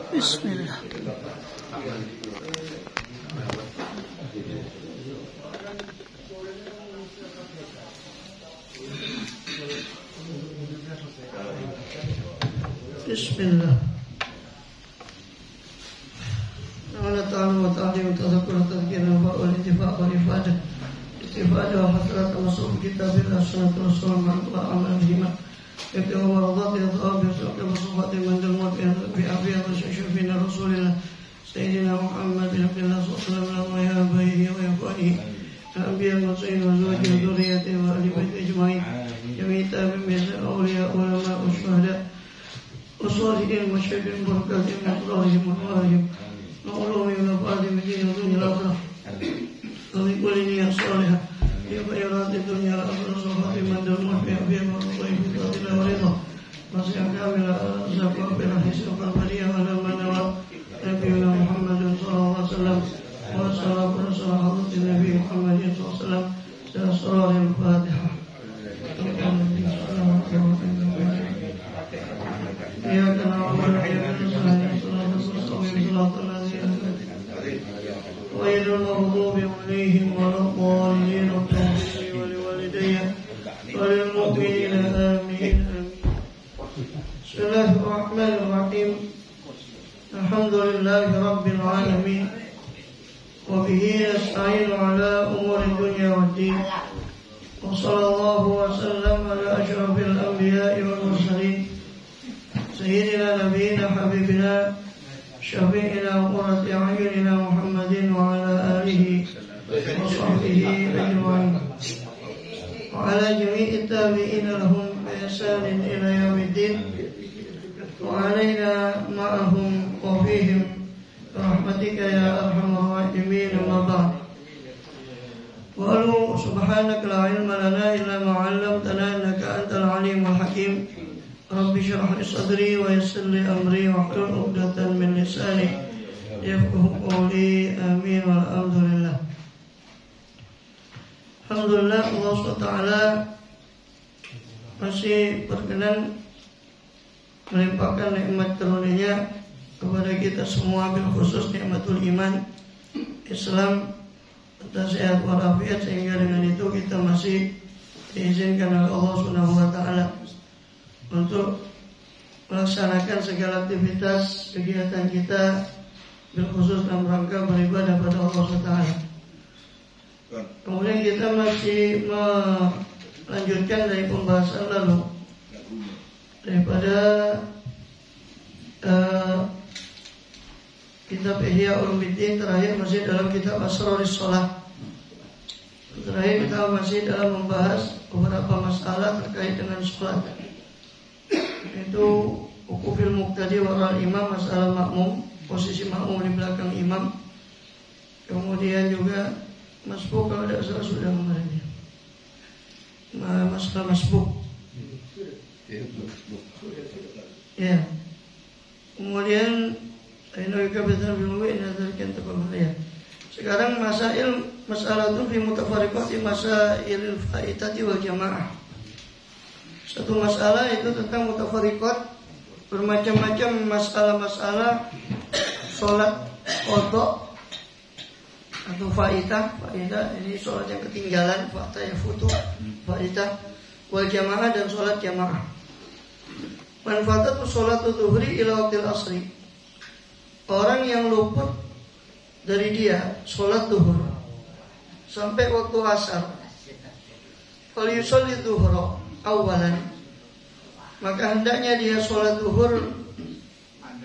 Bismillah. Bismillah. Allah Ta'ala wa ta'ala tadhakkur tadhkira wa al-intifa' wa ifadah istifadah wa hasrat al-rasul kitabillah sunnatul rasul ma'al amal bihima yaitu maradati al-thawab yusraqi wa sufati mandal mu'tin bi'afiyat wa syashufina rasulillah Sayyidina Muhammad bin Abdullah sallallahu alaihi wa bayihi wa yafanihi anbiya al-musayin wa zuwaji wa dhuriyati wa ahli baiti ajma'in jami'ita bimbisa awliya ulama wa syuhada wa salihin wa syahidin barakatihim wa turahim wa turahim وعلومهم ونفعات الدين والدنيا الآخرة وبكل نية صالحة في خيرات الدنيا والآخرة صفات من دون فيها فيها والطيب بفضل ورضا نصيحة كاملة أرزاق ربنا حسن البرية على من نوى نبينا محمد صلى الله عليه وسلم والصلاة والسلام على حضرة النبي محمد صلى الله عليه وسلم سأسرار الفاتحة إياك نعبد وإياك نستعين غير المغضوب عليهم ولا الضالين والتوفيق ولوالدي وللمؤمنين آمين بسم الله الرحمن الرحيم الحمد لله رب العالمين وبه نستعين على أمور الدنيا والدين وصلى الله وسلم على أشرف الأنبياء والمرسلين سيدنا نبينا حبيبنا شفيعنا وقرة أعيننا محمد وعلى آله وصحبه أجمعين وعلى جميع التابعين لهم بإحسان إلى يوم الدين وعلينا معهم وفيهم برحمتك يا أرحم الراحمين أما بعد وقالوا سبحانك لا علم لنا إلا ما علمتنا إنك أنت العليم الحكيم رب اشرح لي صدري ويسر لي أمري واحلل عقدة من لساني يفقهوا قولي آمين والحمد لله. Alhamdulillah Allah SWT masih berkenan melimpahkan nikmat karunia kepada kita semua, bil khusus nikmatul iman Islam serta sehat walafiat, sehingga dengan itu kita masih diizinkan oleh Allah SWT untuk melaksanakan segala aktivitas kegiatan kita bil khusus dalam rangka beribadah pada Allah SWT. Kemudian kita masih melanjutkan dari pembahasan lalu daripada kitab Ihya Ulumuddin. Terakhir masih dalam kitab Asraris Shalah. Terakhir kita masih dalam membahas beberapa masalah terkait dengan sholat, itu ukufil muqtadi waral imam, masalah makmum, posisi makmum di belakang imam. Kemudian juga masbuk, kalau tidak salah sudah kemarin masalah masbuk ya. Kemudian sekarang masalah itu fi mutafariqati masailil faitati wal jamaah. Satu masalah itu tentang mutafariqat, bermacam-macam masalah-masalah sholat qada atau faitah ini sholat yang ketinggalan, faitah yang futuh, faitah wal jamaah, dan sholat jamaah. Manfaatatu sholatu dhuhri ila waqtil asri, orang yang luput dari dia sholat duhur sampai waktu asar, fal yusalli dhuhra awalan, maka hendaknya dia sholat duhur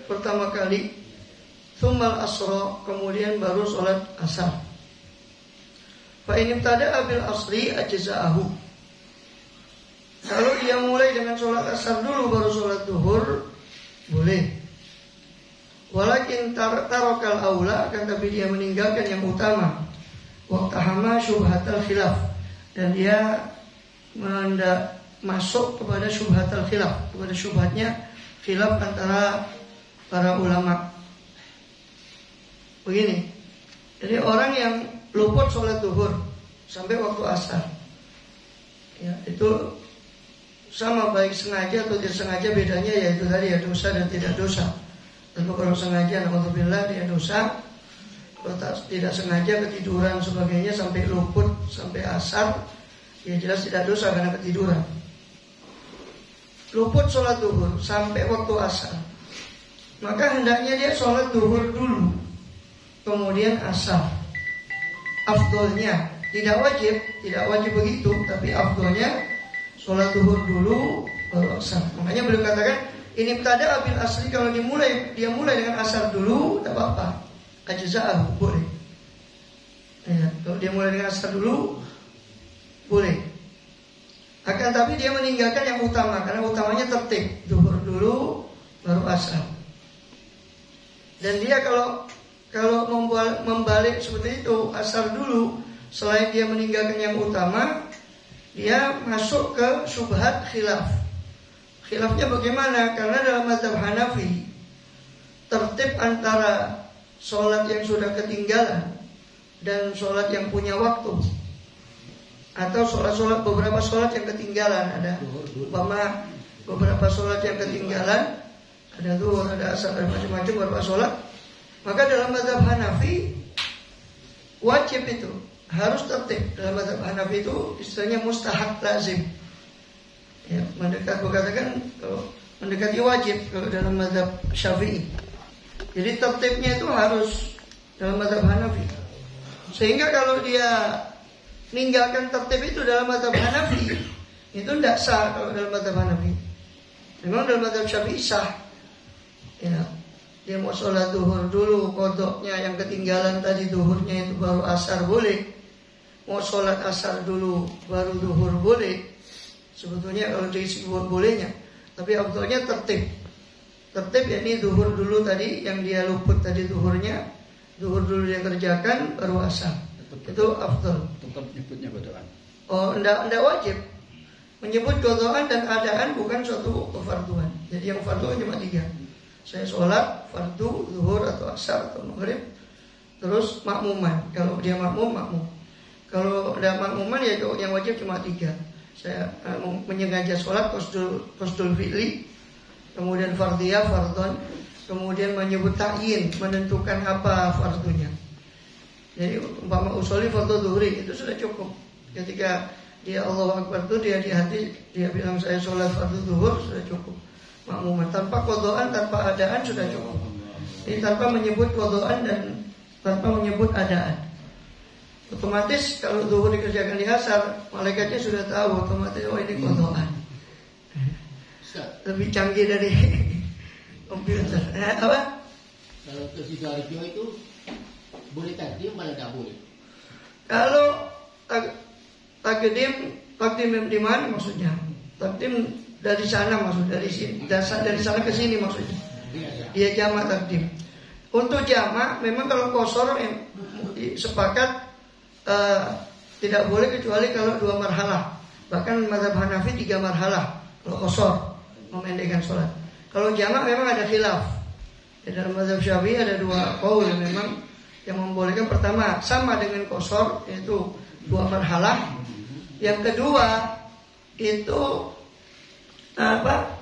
pertama kali, tsummal asra, kemudian baru sholat asar. Fa in ibtada'a bil asri ajza'ahu, kalau dia mulai dengan sholat asar dulu baru sholat duhur boleh. Walakin tarakal aula, akan tapi dia meninggalkan yang utama, waqtahama syubhatal khilaf, dan dia hendak masuk kepada syubhatal khilaf, kepada syubhatnya khilaf antara para ulama. Begini, jadi orang yang luput sholat duhur sampai waktu asar, ya, itu sama baik sengaja atau tidak sengaja, bedanya yaitu tadi ya dosa dan tidak dosa. Tentu kalau sengaja, alhamdulillah dia dosa. Kalau tidak sengaja ketiduran sebagainya sampai luput, sampai asar, ya jelas tidak dosa karena ketiduran. Luput sholat duhur sampai waktu asar, maka hendaknya dia sholat duhur dulu, kemudian asar. Afdolnya, tidak wajib begitu, tapi afdolnya sholat duhur dulu baru asar. Makanya beliau katakan ini tada abil asri, kalau dia mulai dengan asar dulu, tak apa-apa. Ajza'ahu, boleh. Ya, kalau dia mulai dengan asar dulu, boleh. Akan tapi dia meninggalkan yang utama, karena utamanya tertib, zuhur dulu, baru asar. Dan dia kalau membalik seperti itu, asar dulu, selain dia meninggalkan yang utama, dia masuk ke syubhat khilaf. Khilafnya bagaimana? Karena dalam mazhab Hanafi, tertib antara sholat yang sudah ketinggalan dan sholat yang punya waktu, atau beberapa sholat yang ketinggalan. Ada beberapa sholat yang ketinggalan, ada zuhur, ada asar, ada macam-macam beberapa sholat. Maka dalam mazhab Hanafi wajib itu harus tertib. Dalam mazhab Hanafi itu istilahnya mustahab lazim. Ya, mendekati wajib kalau dalam mazhab Syafi'i. Jadi tertibnya itu harus dalam mazhab Hanafi. Sehingga kalau dia meninggalkan tertib itu dalam mazhab Hanafi, itu tidak sah kalau dalam mazhab Hanafi. Memang dalam mazhab Syafi'i sah. Ya, dia mau sholat duhur dulu, qodoknya yang ketinggalan tadi duhurnya itu baru asar boleh. Mau sholat asar dulu baru duhur boleh. Sebetulnya kalau dari segi bolehnya, tapi abdulnya tertib. Tertib yakni duhur dulu tadi yang dia luput tadi duhurnya, duhur dulu dia kerjakan baru asar. Itu afdal. Tetap nyebutnya qodaan. Oh, enggak wajib. Menyebut qodaan dan adaan bukan suatu kefarduan. Jadi yang fardu cuma 3. Saya sholat fardu, zuhur atau asar atau maghrib, terus makmuman. Kalau dia makmum. Kalau ada makmuman ya yang wajib cuma 3. Saya menyengaja sholat qasdul fi'li, kemudian fardiyah, fardhon, kemudian menyebut ta'yin, menentukan apa fardunya. Jadi umpama usholi fardhu zuhri itu sudah cukup. Ketika dia Allahu Akbar itu dia di hati dia bilang saya sholat fardhu zuhur, sudah cukup. Makmuman tanpa qadaan, tanpa adaan sudah cukup. Jadi tanpa menyebut qadaan dan tanpa menyebut adaan. Otomatis kalau zuhur dikerjakan di asar, malaikatnya sudah tahu otomatis oh ini qadaan. Lebih canggih dari komputer. Apa? Kalau ke Sidoarjo itu boleh takdim malah tidak boleh. Kalau takdim di mana maksudnya? Takdim dari sana maksudnya, dari sana ke sini maksudnya. Dia jamak takdim. Untuk jamak memang kalau qashar sepakat tidak boleh kecuali kalau 2 marhalah. Bahkan mazhab Hanafi 3 marhalah kalau qashar, memendekkan sholat. Kalau jamak memang ada khilaf. Di dalam mazhab Syafi'i ada 2 qaul memang yang membolehkan. Pertama sama dengan qashar, yaitu 2 marhalah. Yang kedua itu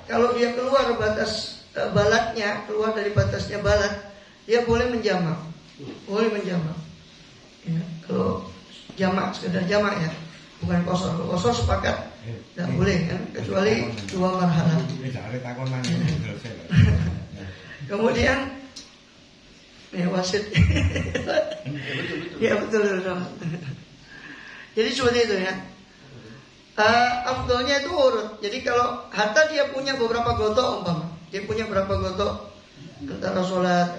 kalau dia keluar batas balatnya, keluar dari batasnya balat, dia boleh menjamak. Boleh menjamak. Ya, kalau jamak sekedar jamak ya, bukan qashar. Kalau qashar sepakat tidak boleh kan, kecuali 2 marhalah. Kemudian wasit. Ya betul. Jadi seperti itu ya. Afdolnya itu urut. Jadi kalau hatta dia punya beberapa godok umpama, dia punya beberapa godok antara sholat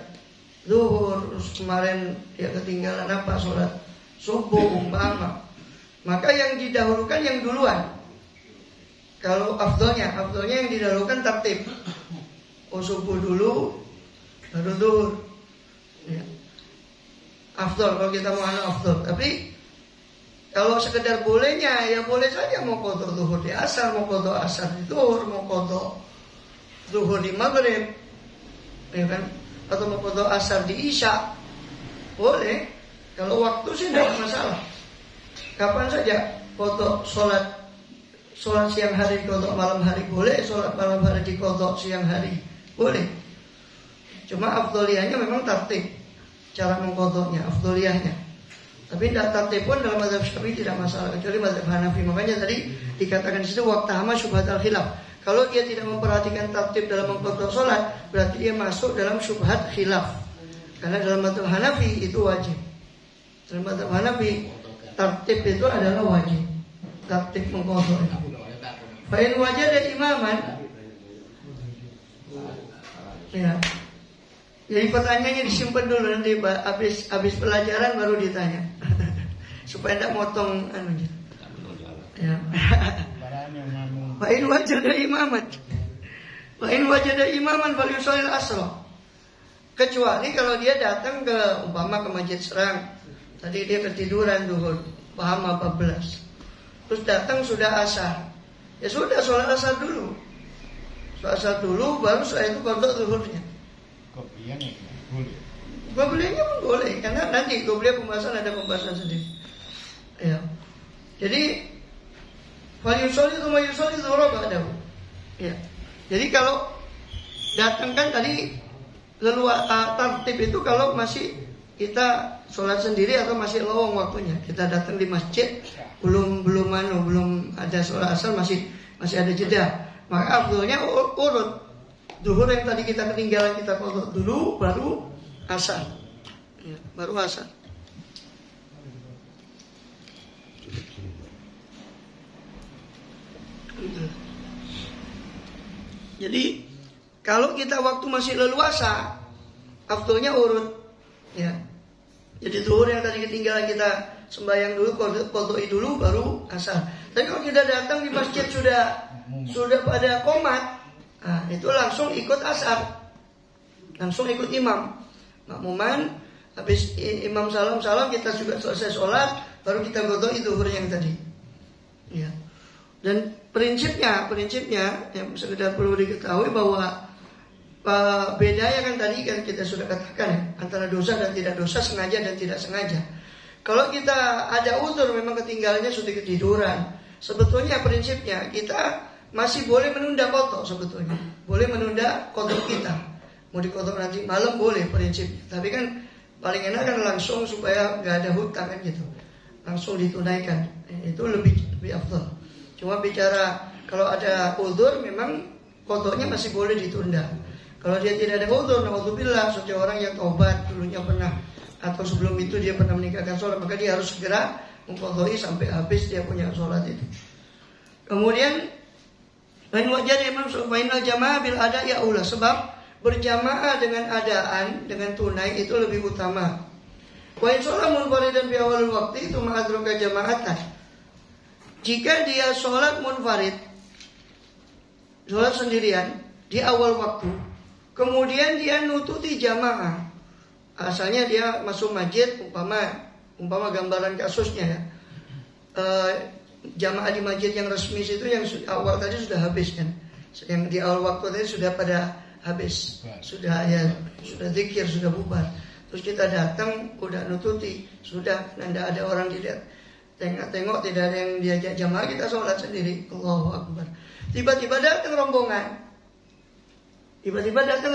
zuhur, terus kemarin dia ketinggalan sholat subuh umpama, maka yang didahulukan yang duluan. Kalau afdolnya yang didahulukan tertib. Subuh dulu baru zuhur. Ya. Afdol kalau kita mau afdol. Tapi kalau sekedar bolehnya, ya boleh saja mau qadha zuhur di asar, mau qadha asar di zuhur, mau qadha zuhur di maghrib, ya kan? Atau mau qadha asar di isya, boleh. Kalau waktu sih tidak masalah. Kapan saja qadha sholat siang hari qadha malam hari boleh, sholat malam hari di qadha siang hari boleh. Cuma afdoliyahnya memang tartib cara mengqadanya, afdoliyahnya. Tapi tidak tartib pun dalam mazhab Syafi'i tidak masalah, kecuali mazhab Hanafi. Makanya tadi dikatakan di situ waqtahama syubhat al-khilaf. Kalau dia tidak memperhatikan tartib dalam mengqadha salat, berarti dia masuk dalam syubhat khilaf. Karena dalam mazhab Hanafi itu wajib. Dalam mazhab Hanafi tartib itu adalah wajib. Tartib mengqadha. Fa in wajada imaman. Ya. Jadi pertanyaannya disimpan dulu, nanti habis pelajaran baru ditanya. Supaya tidak motong anunya. Ya. Fa in wajada imaman. Fa in wajada imaman falyusallil asra. Kecuali kalau dia datang ke umpama ke Masjid Serang. Tadi dia ketiduran zuhur, paham 14. Terus datang sudah asar. Ya sudah sholat asar dulu. Sholat asar dulu baru setelah itu qadha zuhurnya. Qobliyahnya boleh. Qobliyahnya pun boleh, karena nanti qobliyah pembahasan ada pembahasan sendiri. Ya. Jadi fal yusolli tsumma yusolli zuhra ba'dahu. Ya. Jadi kalau datang kan tadi tartib itu kalau masih kita sholat sendiri atau masih lowong waktunya. Kita datang di masjid belum ada sholat asar, masih ada jeda. Maka afdolnya urut. Zuhur yang tadi kita ketinggalan kita qadha dulu baru asar. Ya, baru asar. Jadi kalau kita waktu masih leluasa, afdolnya urut. Ya. Jadi zuhur yang tadi ketinggalan kita sembahyang dulu, qadha'i dulu baru asar. Tapi kalau kita datang di masjid sudah pada qomat, nah, itu langsung ikut asar. Langsung ikut imam. Makmuman habis imam salam kita juga selesai sholat, baru kita qadha'i zuhur yang tadi. Ya. Dan prinsipnya yang sekedar perlu diketahui bahwa bedanya kan tadi kan kita sudah katakan ya, antara dosa dan tidak dosa, sengaja dan tidak sengaja. Kalau kita ada uzur memang ketinggalannya sudah ketiduran, sebetulnya prinsipnya kita masih boleh menunda qadha sebetulnya. Boleh menunda qadha kita. Mau diqadha nanti malam boleh prinsipnya. Tapi kan paling enak kan langsung supaya enggak ada hutang kan gitu. Langsung ditunaikan. Itu lebih afdal. Cuma bicara kalau ada uzur memang qadhanya masih boleh ditunda. Kalau dia tidak ada uzur, naudzubillah, seorang yang taubat dulunya pernah atau sebelum itu dia pernah meninggalkan sholat, maka dia harus segera mengqadha'i sampai habis dia punya sholat itu. Kemudian lain wajar imam final jamaah bil ada ya ulah, sebab berjamaah dengan adaan dengan tunai itu lebih utama. Wa in sholat munfaridan fi awal waktu itu ma'adroka jama'atan. Jika dia sholat munfarid, sholat sendirian di awal waktu, kemudian dia nututi jamaah. Asalnya dia masuk masjid, umpama gambaran kasusnya ya. Jamaah di masjid yang resmi itu yang awal tadi sudah habis kan. Yang di awal waktu tadi sudah pada habis. Sudah zikir, sudah bubar. Terus kita datang udah nututi, sudah tidak ada orang tidak tengok, tidak ada yang diajak jamaah, kita sholat sendiri. Allahu Akbar. Tiba-tiba datang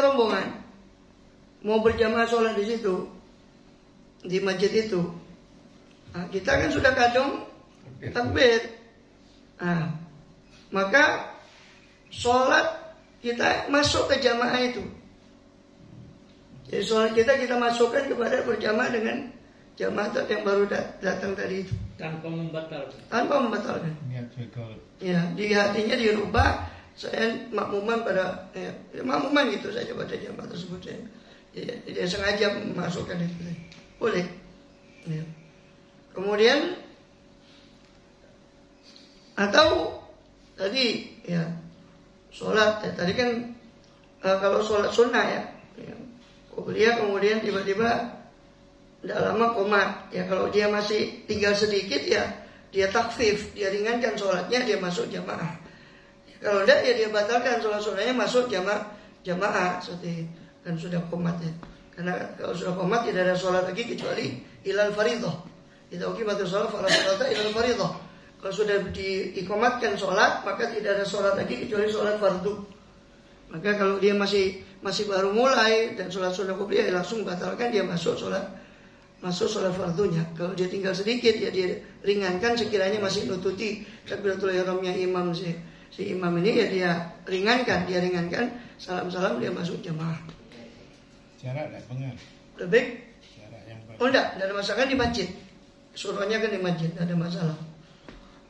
rombongan. Mau berjamaah sholat di situ, di masjid itu. Nah, kita kan sudah kadung takbir. Nah, maka sholat kita masuk ke jamaah itu. Jadi sholat kita masukkan kepada berjamaah dengan jamaah yang baru datang tadi itu. Tanpa membatalkan. Ya, di hatinya dirubah. Saya makmuman pada makmuman gitu saja pada jamaah tersebut saya. Dia sengaja memasukkan itu. Boleh. Ya. Kemudian atau tadi ya sholat tadi kan kalau sholat sunnah ya qobliyah kemudian tiba-tiba tidak lama qomat ya, kalau dia masih tinggal sedikit ya dia takfif, dia ringankan sholatnya, dia masuk jamaah. Kalau tidak ya dia batalkan sholat sunnahnya, masuk jamaah seperti kan sudah qomat ya. Karena kalau sudah qomat tidak ada sholat lagi kecuali ilal fardhah. Idza uqimatus shalah fala sholata ilal fardhah. Kalau sudah diikomatkan sholat, maka tidak ada sholat lagi kecuali sholat fardu. Maka kalau dia masih masih baru mulai dan sholat sunnah qobliyah langsung batalkan, dia masuk sholat fardunya. Kalau dia tinggal sedikit ya dia ringankan sekiranya masih nututi takbiratul ihramnya imam si imam ini ya dia ringankan salam dia masuk jamaah. Jarak tidak pengen. Lebih? Jarak yang Oh enggak ada masalah di masjid. Suruhnya kan di masjid, tidak ada masalah.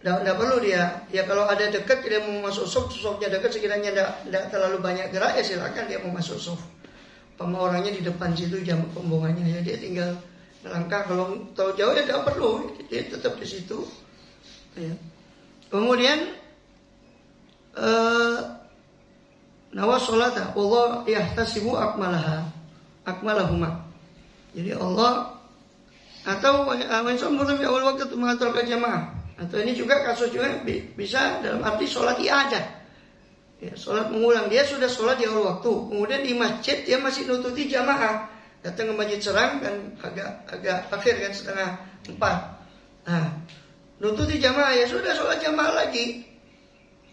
Tidak perlu dia. Ya kalau ada dekat dia mau masuk sofnya dekat sekiranya tidak terlalu banyak gerak ya silakan dia mau masuk sof. Orangnya di depan situ jam pembuangannya ya dia tinggal melangkah. Kalau tahu jauh ya tidak perlu, dia tetap di situ. Ya. Kemudian nawas sholata Allah yahtasibu akmalahuma. Jadi Allah atau mensombong awal waktu mengatur ke jamaah. Atau ini juga kasus juga bisa dalam arti sholat iadah. Ya, sholat mengulang, dia sudah sholat di awal waktu, kemudian di masjid dia masih nututi jamaah. Datang ke masjid Serang kan agak akhir kan 3:30. Nah, nututi jamaah ya sudah sholat jamaah lagi.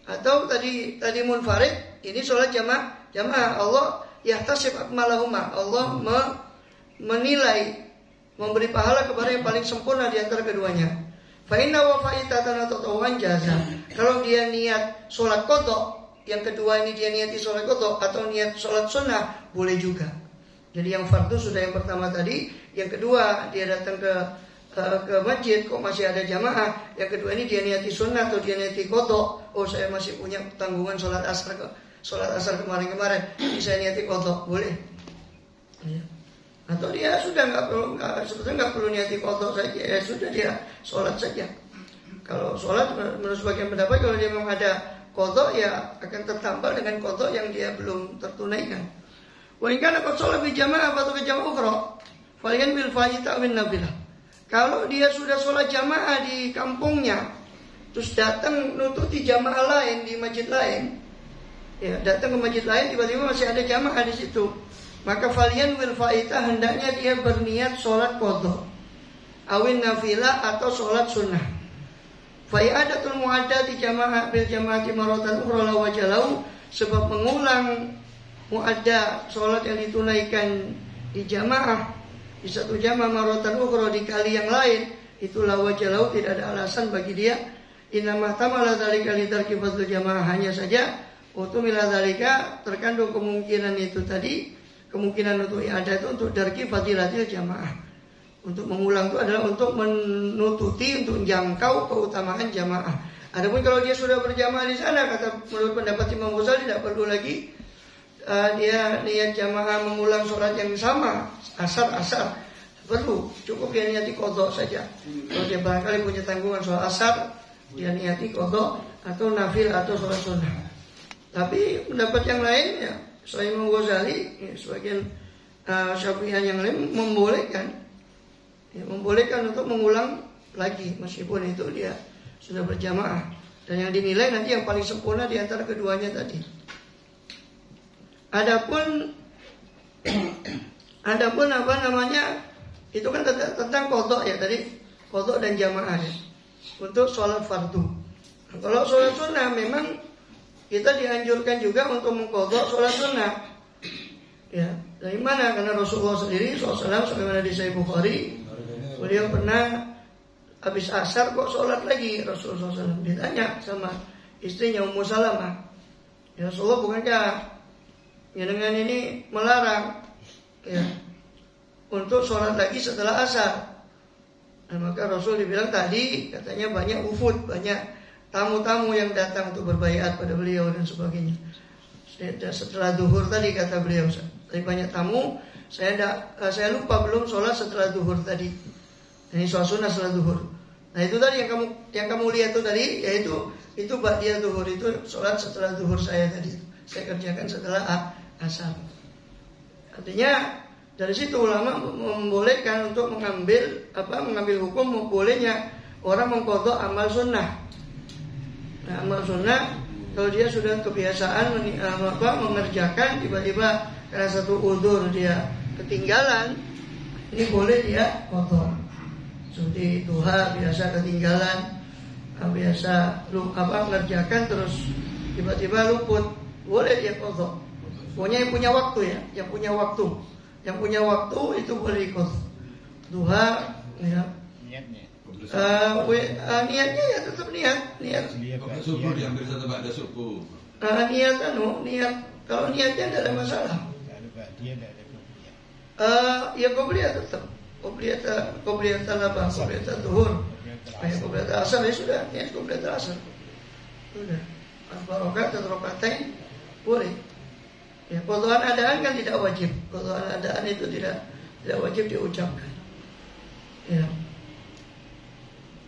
Atau tadi munfarid, ini sholat jamaah. Allah yahtasib akmalahuma. Allah menilai, memberi pahala kepada yang paling sempurna di antara keduanya. Fa inna wa fa'itatan tatawwan jaza. Kalau dia niat sholat qadha, yang kedua ini dia niati sholat qadha atau niat sholat sunnah, boleh juga. Jadi yang fardu sudah yang pertama tadi, yang kedua dia datang ke masjid kok masih ada jamaah, yang kedua ini dia niati sunnah atau dia niati qadha. Oh saya masih punya tanggungan sholat asar kemarin, jadi saya niati qadha, boleh. Ya. Atau dia sudah nggak perlu niati qadha saja, ya sudah dia sholat saja. Kalau sholat menurut sebagian pendapat kalau dia memang ada qadha ya akan tertambah dengan qadha yang dia belum tertunaikan. Wa in kana qad sholat bi jamaah atau ke jamaah ukhra, faliyan bil fa'ita min nafilah. Kalau dia sudah sholat jamaah di kampungnya, terus datang nututi jamaah lain di masjid lain, ya datang ke masjid lain tiba-tiba masih ada jamaah di situ. Maka falian wil fa'ita hendaknya dia berniat sholat qadha awin nafilah atau sholat sunnah. Fa'adatul mu'addati jamaah bil jamaati maratan ukhra la wajalau, sebab mengulang mu'adda sholat yang ditunaikan di jamaah di satu jamaah maratan ukhra di kali yang lain itu la wajalau, tidak ada alasan bagi dia. Innama tamala dzalika li tarki fadl jamaah, hanya saja utumila dzalika terkandung kemungkinan itu tadi. Kemungkinan untuk ada itu untuk darki fadilatil jamaah. Untuk mengulang itu adalah untuk menututi, untuk menjangkau keutamaan jamaah. Adapun kalau dia sudah berjamaah di sana, kata menurut pendapat Imam Ghazali tidak perlu lagi dia niat jamaah mengulang sholat yang sama, asar perlu, cukup dia niati qadha saja. Kalau dia barangkali punya tanggungan sholat asar, dia niati qadha atau nafil atau sholat sunnah. Tapi pendapat yang lain ya selain Imam Ghazali, ya, sebagian Syafi'iyah yang lain membolehkan untuk mengulang lagi meskipun itu dia sudah berjamaah, dan yang dinilai nanti yang paling sempurna di antara keduanya tadi. Adapun apa namanya itu kan tentang qadha ya tadi, qadha dan jamaah ya, untuk sholat fardu. Nah, kalau sholat sunnah memang kita dianjurkan juga untuk mengqadha sholat sunnah. Ya, dari mana? Karena Rasulullah sendiri SAW sebagaimana di Sahih Bukhari, beliau pernah habis asar kok sholat lagi. Rasulullah SAW ditanya sama istrinya Ummu Salamah, ya Rasulullah bukankah ya dengan ini melarang ya untuk sholat lagi setelah asar? Nah, maka Rasul dibilang tadi katanya banyak wufud, banyak tamu-tamu yang datang untuk berbaiat pada beliau dan sebagainya. Setelah duhur tadi kata beliau, tadi banyak tamu, saya lupa belum sholat setelah duhur tadi. Ini sholat sunnah setelah duhur. Nah itu tadi yang kamu lihat itu tadi, yaitu ba'diyah duhur, itu sholat setelah duhur saya tadi. Saya kerjakan setelah asar. Artinya dari situ ulama membolehkan untuk mengambil hukum bolehnya orang mengqadha amal sunnah. Nah, amal sunnah kalau dia sudah kebiasaan mengerjakan, tiba-tiba karena satu udzur dia ketinggalan, ini boleh dia qadha. Seperti duha biasa ketinggalan, biasa mengerjakan terus tiba-tiba luput, boleh dia qadha. Pokoknya yang punya waktu ya, yang punya waktu itu boleh ikut. Duha, ya. Niatnya. Niatnya ya tetap niat. Kalau subuh diambil satu ba'da subuh. Niat. Kalau niatnya tidak ada masalah. Tidak ada dia tidak ada kuliah. Ya qobliyah tetap. Qobliyah duhur. Kayak qobliyah asar ya sudah, niat qobliyah asar. Sudah. Arba'ah rakaat atau rakaatain boleh. Ya, qadhaan adaan kan tidak wajib. Qadhaan adaan itu tidak wajib diucapkan. Ya.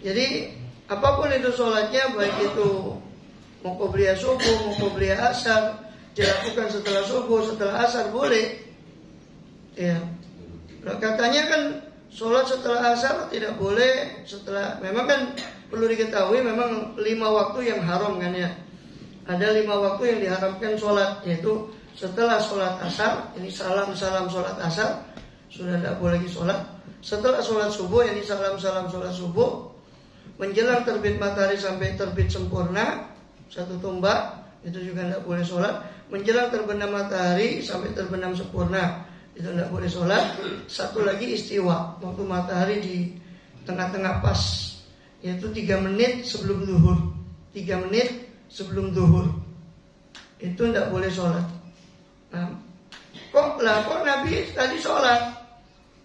Jadi apapun itu sholatnya, baik itu mau qobliyah subuh, mau qobliyah asar, dilakukan setelah subuh, setelah asar boleh. Ya. Nah, katanya kan sholat setelah asar tidak boleh setelah. Memang kan perlu diketahui memang 5 waktu yang haram kan ya. Ada 5 waktu yang diharamkan sholat, yaitu setelah sholat asar, ini salam sholat asar, sudah tidak boleh lagi sholat. Setelah sholat subuh, ini salam sholat subuh. Menjelang terbit matahari sampai terbit sempurna 1 tombak, itu juga tidak boleh sholat. Menjelang terbenam matahari sampai terbenam sempurna, itu tidak boleh sholat. Satu lagi istiwa, waktu matahari di tengah-tengah pas, yaitu 3 menit sebelum zuhur. 3 menit sebelum zuhur itu tidak boleh sholat. Nah, kok Nabi tadi sholat?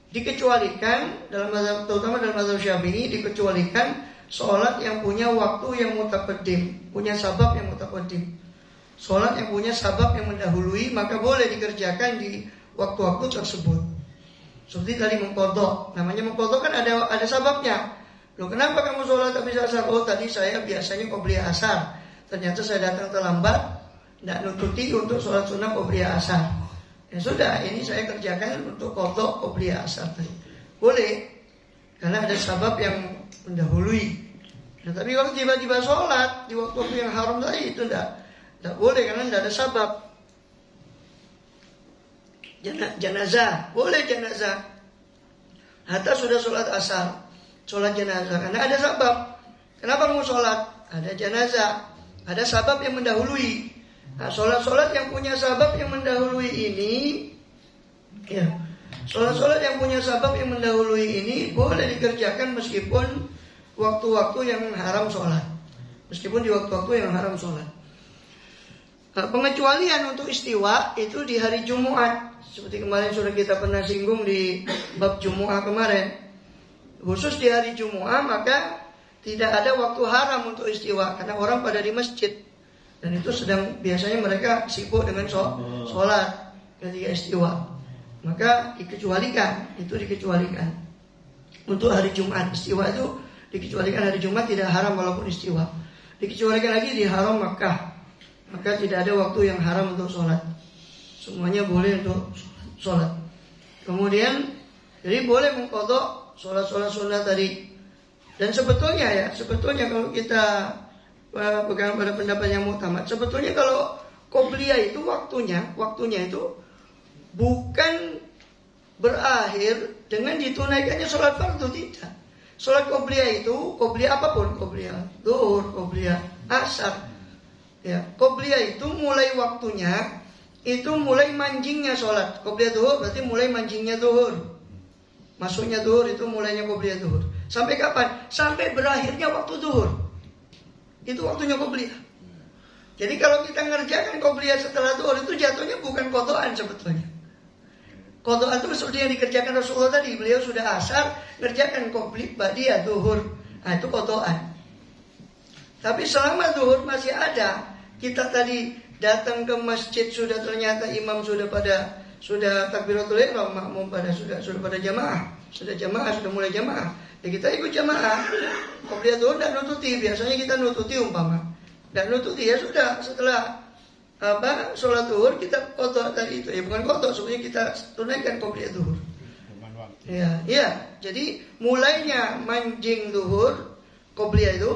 Dikecualikan dalam mazhab, terutama dalam mazhab Syafi'i, dikecualikan sholat yang punya waktu yang mutaqaddim, punya sabab yang mutaqaddim. Sholat yang punya sabab yang mendahului, maka boleh dikerjakan di waktu-waktu tersebut. Seperti tadi mengqadha. Namanya mengqadha kan ada sababnya. Loh, kenapa kamu sholat habis asar? Oh, tadi saya biasanya qobliyah asar. Ternyata saya datang terlambat, tidak nututi untuk sholat sunnah qobliyah asar. Ya sudah, ini saya kerjakan untuk qadha qobliyah asar tadi. Boleh, karena ada sabab yang mendahului. Nah, tapi kalau tiba-tiba sholat di waktu yang haram tadi, itu tidak boleh karena tidak ada sabab. Jenazah, boleh jenazah. Hatta sudah sholat asar, sholat jenazah, karena ada sabab. Kenapa mau sholat? Ada jenazah, ada sabab yang mendahului. Nah, sholat yang punya sabab yang mendahului ini, ya, sholat yang punya sabab yang mendahului ini boleh dikerjakan meskipun waktu-waktu yang haram sholat, meskipun di waktu-waktu yang haram sholat. Nah, pengecualian untuk istiwa itu di hari Jumat. Seperti kemarin sudah kita pernah singgung di bab Jumu'ah kemarin. Khusus di hari Jumu'ah maka tidak ada waktu haram untuk istiwa, karena orang pada di masjid. Dan itu sedang biasanya mereka sibuk dengan sholat ketika istiwa. Maka dikecualikan, itu dikecualikan. Untuk hari Jumat, istiwa itu dikecualikan hari Jumat, tidak haram walaupun istiwa. Dikecualikan lagi di haram Makkah. Maka tidak ada waktu yang haram untuk sholat. Semuanya boleh untuk sholat. Kemudian jadi boleh mengqadha sholat sunnah tadi. Dan sebetulnya kalau kita pegang pada pendapat yang muktamad, sebetulnya kalau qobliyah itu waktunya itu bukan berakhir dengan ditunaikannya sholat fardu, tidak. Sholat qobliyah itu, qobliyah apapun, qobliyah zuhur, qobliyah asar, ya, qobliyah itu mulai waktunya itu mulai manjingnya sholat. Qobliyah zuhur berarti mulai manjingnya zuhur, masuknya zuhur itu mulainya qobliyah zuhur. Sampai kapan? Sampai berakhirnya waktu zuhur. Itu waktunya qobliyah. Jadi kalau kita ngerjakan qobliyah setelah zuhur itu jatuhnya bukan qadhaan sebetulnya. Qadhaan itu seperti yang dikerjakan Rasulullah tadi. Beliau sudah asar, ngerjakan qobliyah ba'diyah zuhur. Nah, itu qadhaan. Tapi selama zuhur masih ada, kita tadi datang ke masjid sudah ternyata imam sudah takbiratul ihram, makmum sudah pada jamaah, sudah mulai jamaah. Ya kita ikut jamaah. Qobliyah zuhur dan nututi, biasanya kita nututi umpama. Dan nututi ya sudah, setelah sholat zuhur kita qadha tadi itu. Ya bukan qadha, sebenarnya kita tunaikan qobliyah zuhur. Ya. Jadi mulainya manjing zuhur qobliyah itu,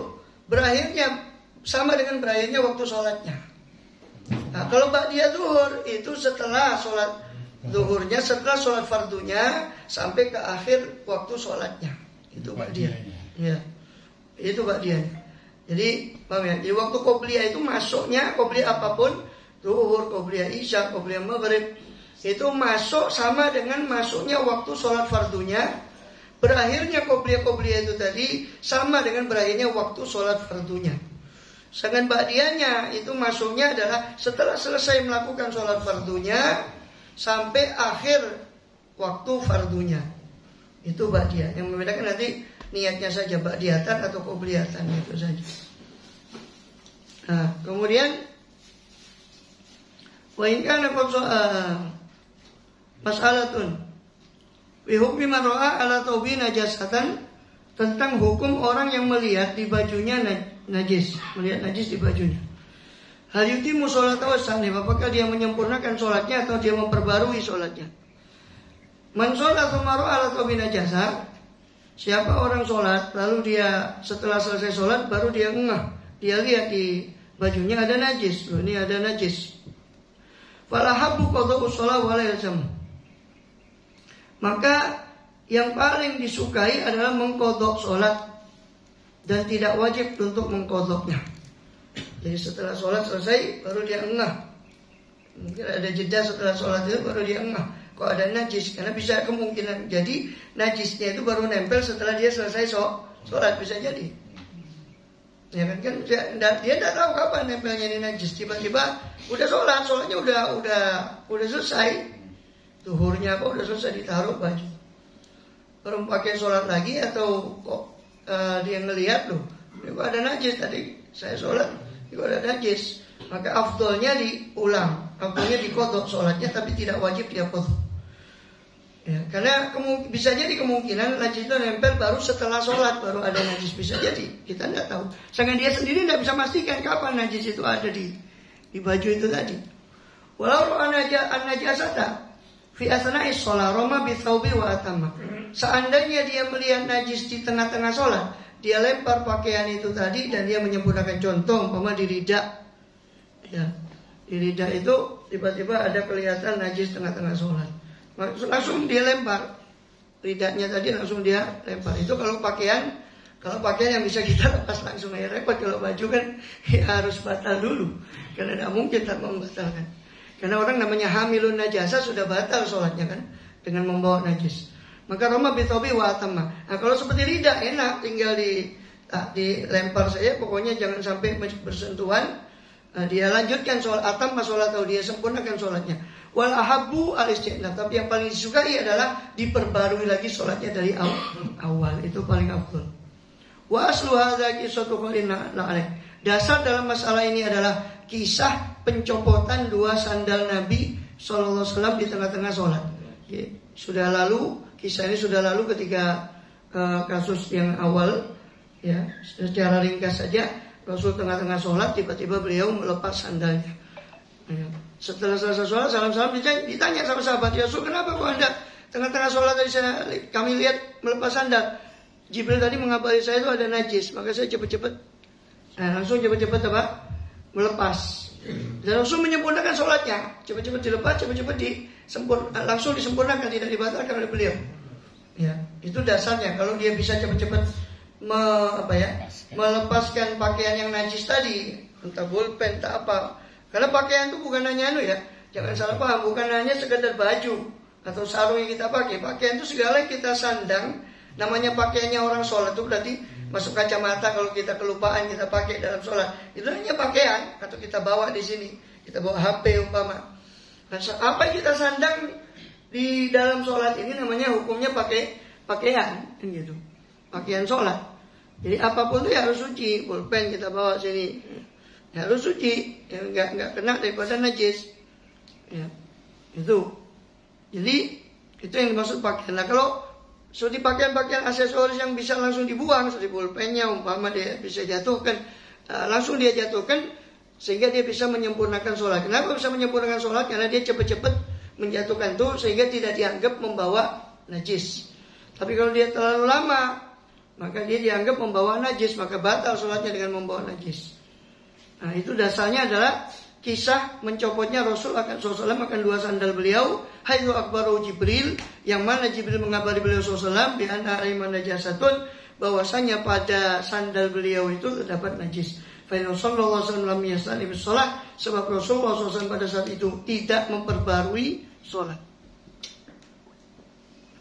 berakhirnya sama dengan berakhirnya waktu sholatnya. Nah, kalau ba'diyah zuhur itu setelah sholat zuhurnya, setelah sholat fardunya sampai ke akhir waktu sholatnya, itu ba'diyah. Ya, itu ba'diyah. Jadi paham ya? Jadi waktu qobliyah itu masuknya, qobliyah apapun zuhur, qobliyah isya, qobliyah maghrib, itu masuk sama dengan masuknya waktu sholat fardunya. Berakhirnya qobliyah itu tadi sama dengan berakhirnya waktu sholat fardunya. Sedangkan ba'diyahnya itu masuknya adalah setelah selesai melakukan sholat fardunya sampai akhir waktu fardunya. Itu ba'diyah. Yang membedakan nanti niatnya saja, ba'diyatan atau qobliyatan, itu saja. Nah, kemudian wa in kana mas'alatun bi hukmi man ra'a ala thawbi najasatan, tentang hukum orang yang melihat di bajunya najis, melihat najis di bajunya. Hal yutimmu sholatahu sani, apakah dia menyempurnakan sholatnya atau dia memperbarui sholatnya? Man sholat tsumma ra'a ala thawbi najasa, siapa orang sholat lalu dia setelah selesai sholat baru dia ngeh, dia lihat di bajunya ada najis, loh ini ada najis. Fala habbu qada'u shalah wa la yalzam, maka yang paling disukai adalah mengkodok sholat dan tidak wajib untuk mengkodoknya. Jadi setelah sholat selesai baru dia ngeh, mungkin ada jeda setelah sholat itu baru dia ngeh kok ada najis, karena bisa kemungkinan jadi najisnya itu baru nempel setelah dia selesai sholat, bisa jadi. Ya kan dia tidak tahu kapan nempelnya ini najis, tiba-tiba udah sholatnya udah selesai, zuhurnya apa udah selesai, ditaruh baju, baru pakai sholat lagi, atau kok dia ngelihat loh ini kok ada najis, tadi saya sholat ini kok ada najis, maka afdolnya diulang, afdolnya dikodok sholatnya, tapi tidak wajib dia kodok. Ya, karena bisa jadi kemungkinan najis itu nempel baru setelah sholat, baru ada najis, bisa jadi, kita tidak tahu. Sedangkan dia sendiri tidak bisa memastikan kapan najis itu ada di baju itu tadi. Walau an-najasata fi asna'is sholat roma bi thawbi wa atamma, seandainya dia melihat najis di tengah-tengah sholat, dia lempar pakaian itu tadi dan dia menyempurnakan. Contoh umpama di rida, ya, di rida itu tiba-tiba ada kelihatan najis tengah-tengah sholat, langsung dia lempar ridanya tadi, langsung dia lempar. Itu kalau pakaian yang bisa kita lepas langsung, ya repot. Kalau baju kan ya harus batal dulu, karena tidak mungkin tak membatalkan. Karena orang namanya hamilun najasa sudah batal sholatnya kan dengan membawa najis. Maka Roma bitobi wa atamma. Nah, kalau seperti rida enak, tinggal dilempar saja, pokoknya jangan sampai bersentuhan. Dia lanjutkan sholat atamma sholat, atau dia sempurnakan sholatnya. Wal ahabbu al-istiqlal, tapi yang paling disukai adalah diperbarui lagi sholatnya dari awal, itu paling afdal. Wa aslu hadza qissatu qalina la'alih. Dasar dalam masalah ini adalah kisah pencopotan dua sandal Nabi sallallahu alaihi wasallam di tengah-tengah sholat. Sudah lalu, kisah ini sudah lalu ketika kasus yang awal, ya, secara ringkas saja. Rasul tengah-tengah sholat tiba-tiba beliau melepas sandalnya. Ya. Setelah selesai sholat, salam-salam ditanya sama sahabat, ya Rasul, kenapa kok Anda tengah-tengah sholat tadi kami lihat melepas sandal? Jibril tadi mengabari saya itu ada najis, maka saya cepat-cepat langsung cepat-cepat melepas. Dan Rasul menyempurnakan sholatnya, cepat-cepat dilepas, cepat-cepat langsung disempurnakan, tidak dibatalkan oleh beliau. Ya, itu dasarnya. Kalau dia bisa cepat-cepat melepaskan pakaian yang najis tadi, entah bolpen, entah apa. Karena pakaian itu bukan hanya jangan salah paham, bukan hanya sekedar baju atau sarung yang kita pakai. Pakaian itu segala yang kita sandang. Namanya pakaiannya orang sholat itu berarti masuk kacamata, kalau kita kelupaan kita pakai dalam sholat, itu hanya pakaian. Atau kita bawa di sini, kita bawa HP umpama. Nah, apa yang kita sandang di dalam sholat ini namanya hukumnya pakaian, gitu. Pakaian sholat. Jadi apapun itu ya harus suci. Pulpen kita bawa sini, ya harus suci, ya nggak kena daripada najis. Ya, itu. Jadi itu yang dimaksud pakaian. Nah, kalau seperti pakaian-pakaian aksesoris yang bisa langsung dibuang, seperti pulpennya umpama dia bisa jatuhkan, langsung dia jatuhkan sehingga dia bisa menyempurnakan sholat. Kenapa bisa menyempurnakan sholat? Karena dia cepat-cepat menjatuhkan itu sehingga tidak dianggap membawa najis. Tapi kalau dia terlalu lama, maka dia dianggap membawa najis, maka batal sholatnya dengan membawa najis. Nah, itu dasarnya adalah kisah mencopotnya Rasul SAW akan dua sandal beliau. Haitsu akbaru Jibril, yang mana Jibril mengabari beliau SAW bi anna aiman najasatun, bahwasanya pada sandal beliau itu terdapat najis. Fa inna sallallahu alaihi wasallam lam yastanib sholat, sebab Rasulullah SAW pada saat itu tidak memperbarui sholat.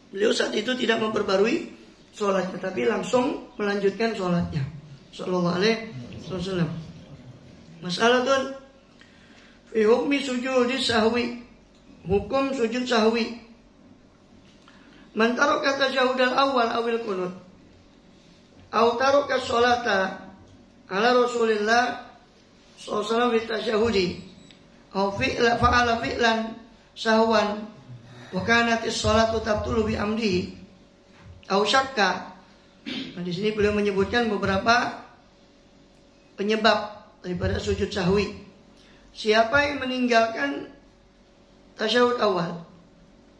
Beliau saat itu tidak memperbarui sholatnya, tapi langsung melanjutkan sholatnya. Sallallahu alaihi wasallam. Masalah fi hukmi sujudi sahwi, hukum sujud sahwi. Man taraka tasyahud al-awwal awil qunut, aw taraka sholata ala Rasulillah sallallahu alaihi tasyahudi, aw fa'ala fi'lan sahwan wa kanat as-sholatu tabtulu bi amdihi aw syakka. Nah, di sini beliau menyebutkan beberapa penyebab daripada sujud sahwi. Siapa yang meninggalkan tasyahud awal,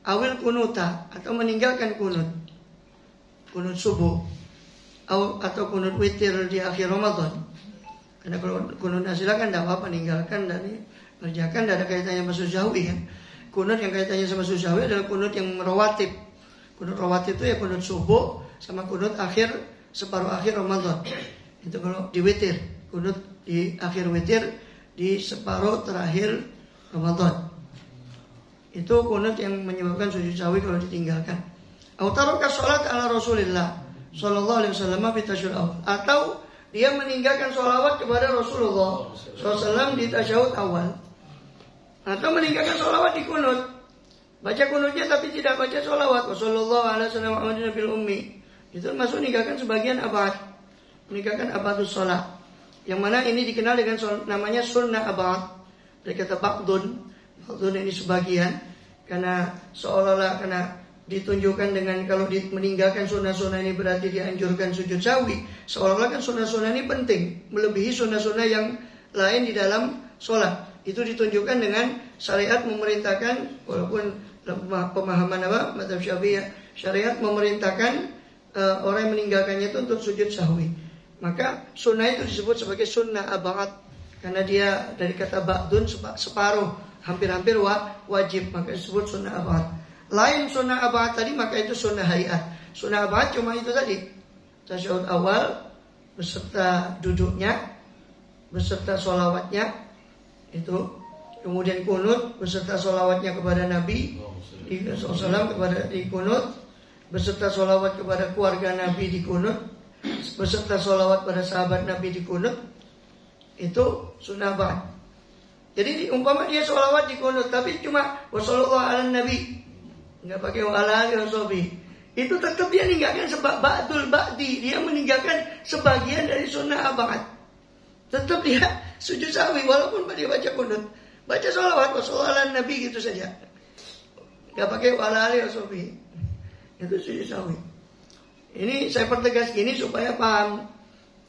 awil kunuta, atau meninggalkan kunut subuh, atau kunut witir di akhir Ramadan. Karena kalau kunut nasilah kan tidak apa-apa, meninggalkan dari kerjakan, tidak ada kaitannya sama sujud sahwi kan. Kunut yang kaitannya sama sujud sahwi adalah kunut yang merawatib. Kunut rawatib itu ya kunut subuh sama kunut separuh akhir Ramadan. Itu kalau di witir, kunut di akhir witir di separuh terakhir Ramadan. Itu kunut yang menyebabkan sujud sahwi kalau ditinggalkan. Autaroka sholat ala Rasulillah sallallahu alaihi wasallam fi tasyahud awal, atau dia meninggalkan sholawat kepada Rasulullah SAW di tasyahud awal, atau meninggalkan sholawat di kunut. Baca kunutnya tapi tidak baca sholawat. Wassallallahu alaihi wasallam Muhammadin bil ummi. Itu masuk meninggalkan sebagian abad, meninggalkan abadus sholat, yang mana ini dikenal dengan namanya sunnah abad. Dari kata ba'dun ini sebagian, karena seolah-olah karena ditunjukkan dengan kalau meninggalkan sunnah-sunnah ini berarti dianjurkan sujud sahwi. Seolah-olah kan sunnah-sunnah ini penting, melebihi sunnah-sunnah yang lain di dalam sholat. Itu ditunjukkan dengan syariat memerintahkan, walaupun pemahaman mazhab Syafi'iyah, syariat memerintahkan orang yang meninggalkannya itu untuk sujud sahwi. Maka sunnah itu disebut sebagai sunnah abad, karena dia dari kata ba'dun, separuh, hampir-hampir wajib, maka disebut sunnah abad. Lain sunnah abad tadi, maka itu sunnah hayat. Sunnah abad cuma itu tadi, tasyahud awal beserta duduknya, beserta sholawatnya itu, kemudian kunut beserta sholawatnya kepada Nabi SAW kepada di kunut, beserta sholawat kepada keluarga Nabi di kunut, beserta sholawat pada sahabat Nabi di kunut. Itu sunnah abad. Jadi umpama dia sholawat di kunut tapi cuma wassallallahu ala nabi, nggak pakai wa ala alihi washabihi, itu tetap dia meninggalkan sebab ba'dul ba'di, dia meninggalkan sebagian dari sunnah abad. Tetap dia sujud sahwi walaupun dia baca kunut, baca sholawat wassallallahu ala nabi gitu saja, nggak pakai wa ala alihi washabihi, itu sujud sahwi. Ini saya pertegas gini supaya paham,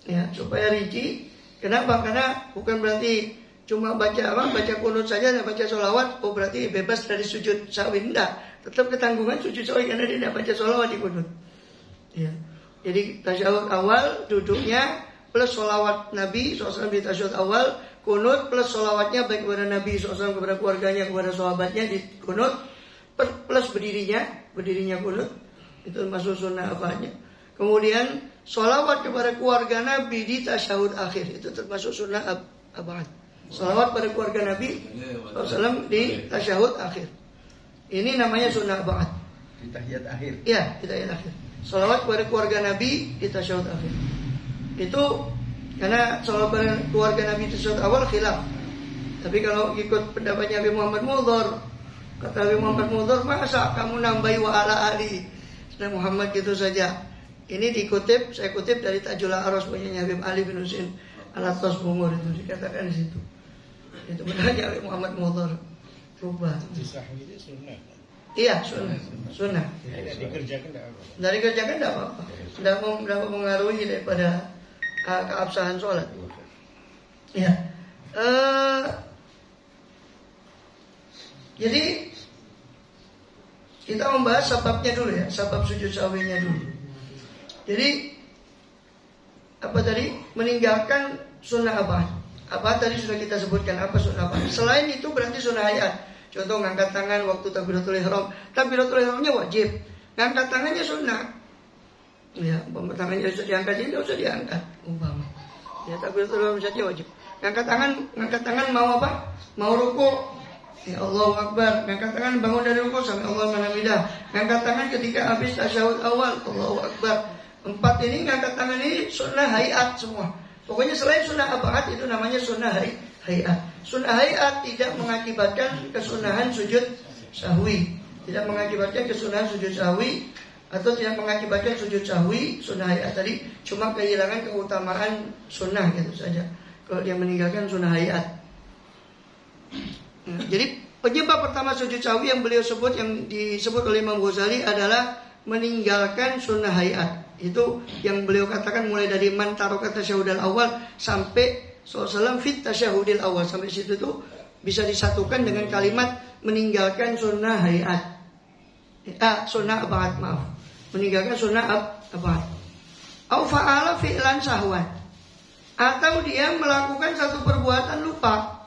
ya, supaya rinci. Kenapa? Karena bukan berarti cuma baca kunut saja dan baca sholawat, oh berarti bebas dari sujud sahwi. Enggak, tetap ketanggungan sujud sahwi karena dia tidak baca sholawat di kunut. Ya. Jadi tasyahud awal duduknya plus sholawat Nabi SAW di tasyahud awal, kunut plus sholawatnya baik kepada Nabi SAW, kepada keluarganya, kepada sahabatnya di kunut, plus berdirinya kunut, itu masuk sunnah abadnya. Kemudian sholawat kepada keluarga Nabi di tasyahud akhir, itu termasuk sunnah abad. Salawat pada keluarga Nabi SAW di tasyahud akhir, ini namanya sunnah abad. Di tahiyat akhir. Ya, di tahiyat akhir. Salawat pada keluarga Nabi di tasyahud akhir. Itu karena salawat pada keluarga Nabi di tasyahud awal khilaf. Tapi kalau ikut pendapatnya Habib Muhammad Mudhar, kata Habib Muhammad Mudhar, masa kamu nambahi wa ala ali Sunnah Muhammad gitu saja. Ini dikutip, saya kutip dari Tajul A'ros punya Habib Ali bin Husain Al-Attas Bungur, itu dikatakan di situ. Itu benarnya Habib Muhammad Mudhar rubah. Sahwi itu sunnah. Iya, sunnah. Dari kerjakan tidak apa-apa. Tidak mengaruhi daripada keabsahan sholat. Ya. Jadi kita membahas sebabnya dulu ya, sebab sujud sahwinya dulu. Jadi apa tadi? Meninggalkan sunnah abad. Apa tadi sudah kita sebutkan apa sunnah abad. Selain itu berarti sunnah hayat. Contoh ngangkat tangan waktu takbiratul ihram. Takbiratul ihramnya wajib. Ngangkat tangannya sunnah. Ya, tangannya sudah diangkat, ini tidak usah diangkat. Umpama. Ya, takbiratul ihram saja wajib. Ngangkat tangan mau apa? Mau rukuk. Ya Allahu Akbar. Ngangkat tangan bangun dari rukuk sampai Allahu Akbar. Ngangkat tangan ketika habis tasyahud awal, Allahu Akbar. 4 ini ngangkat tangan ini sunnah hayat semua. Pokoknya selain sunnah abad itu namanya sunnah hayat. Sunnah hayat tidak mengakibatkan kesunahan sujud sahwi. Tidak mengakibatkan kesunahan sujud sahwi atau tidak mengakibatkan sujud sahwi. Sunnah hayat tadi cuma kehilangan keutamaan sunnah gitu saja. Kalau dia meninggalkan sunnah hayat. Jadi penyebab pertama sujud sahwi yang beliau sebut, yang disebut oleh Imam Ghazali adalah meninggalkan sunnah hayat. Itu yang beliau katakan mulai dari man taraka tasyahudal awal sampai sallallahu fit tasyahudil awal. Sampai situ tuh bisa disatukan dengan kalimat meninggalkan sunnah hayat. Sunnah abad, maaf. Meninggalkan sunnah abad. Au fa'ala fi'lan sahwan. Atau dia melakukan satu perbuatan lupa.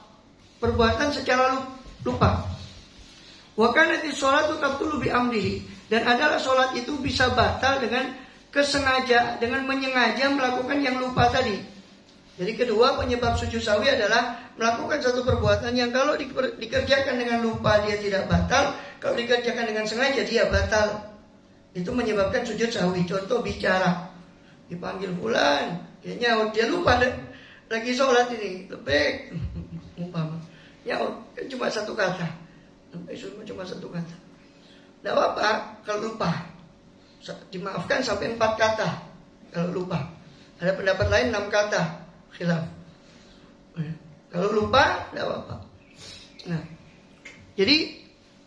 Perbuatan secara lupa. Wa kanati sholatu tabtulu bi amrihi. Dan adalah sholat itu bisa batal dengan kesengaja, dengan menyengaja melakukan yang lupa tadi. Jadi kedua penyebab sujud sahwi adalah melakukan satu perbuatan yang kalau dikerjakan dengan lupa dia tidak batal, kalau dikerjakan dengan sengaja dia batal. Itu menyebabkan sujud sahwi. Contoh bicara, dipanggil fulan, dia nyaut, dia lupa lagi sholat ini, lebih umpama nyaut cuma satu kata, cuma satu kata. Tidak apa kalau lupa. Dimaafkan sampai 4 kata kalau lupa. Ada pendapat lain 6 kata khilaf. Kalau lupa tidak apa-apa. Nah, jadi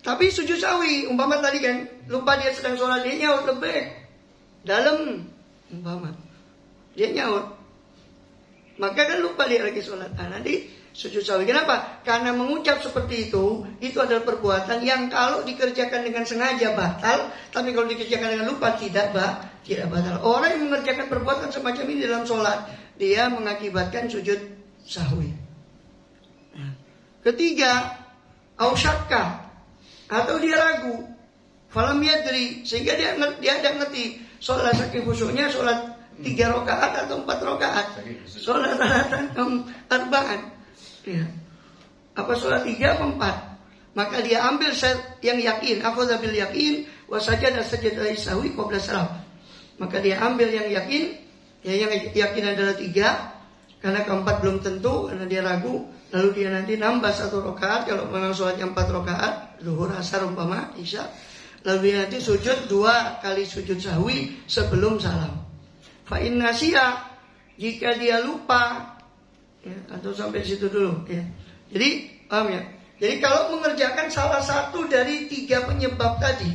tapi sujud sahwi umpama tadi kan lupa dia sedang sholat, dia nyaut lebih dalam umpama dia nyaut, maka kan lupa dia lagi sholat. Nanti sujud sahwi. Kenapa? Karena mengucap seperti itu adalah perbuatan yang kalau dikerjakan dengan sengaja batal, tapi kalau dikerjakan dengan lupa tidak batal. Orang yang mengerjakan perbuatan semacam ini dalam sholat, dia mengakibatkan sujud sahwi. Ketiga, au syakka, atau dia ragu, falam yadri, sehingga dia tidak ngerti sholat saking khusyuknya sholat 3 rakaat atau 4 rakaat, sholat salatan arba'an. Ya. Apa sholat 3 atau 4? Maka dia ambil yang yakin, akhadha bil yakin wa sajada sajdah sahwi qabla salam. Maka dia ambil yang yakin, yang yakin adalah 3, karena keempat belum tentu, karena dia ragu. Lalu dia nanti nambah 1 rakaat kalau memang sholatnya 4 rakaat, zuhur, asar, umpama, isya. Lalu dia nanti sujud 2 kali sujud sahwi sebelum salam. Fa in nasiya, jika dia lupa, ya, atau sampai situ dulu ya. Jadi paham ya. Jadi kalau mengerjakan salah satu dari 3 penyebab tadi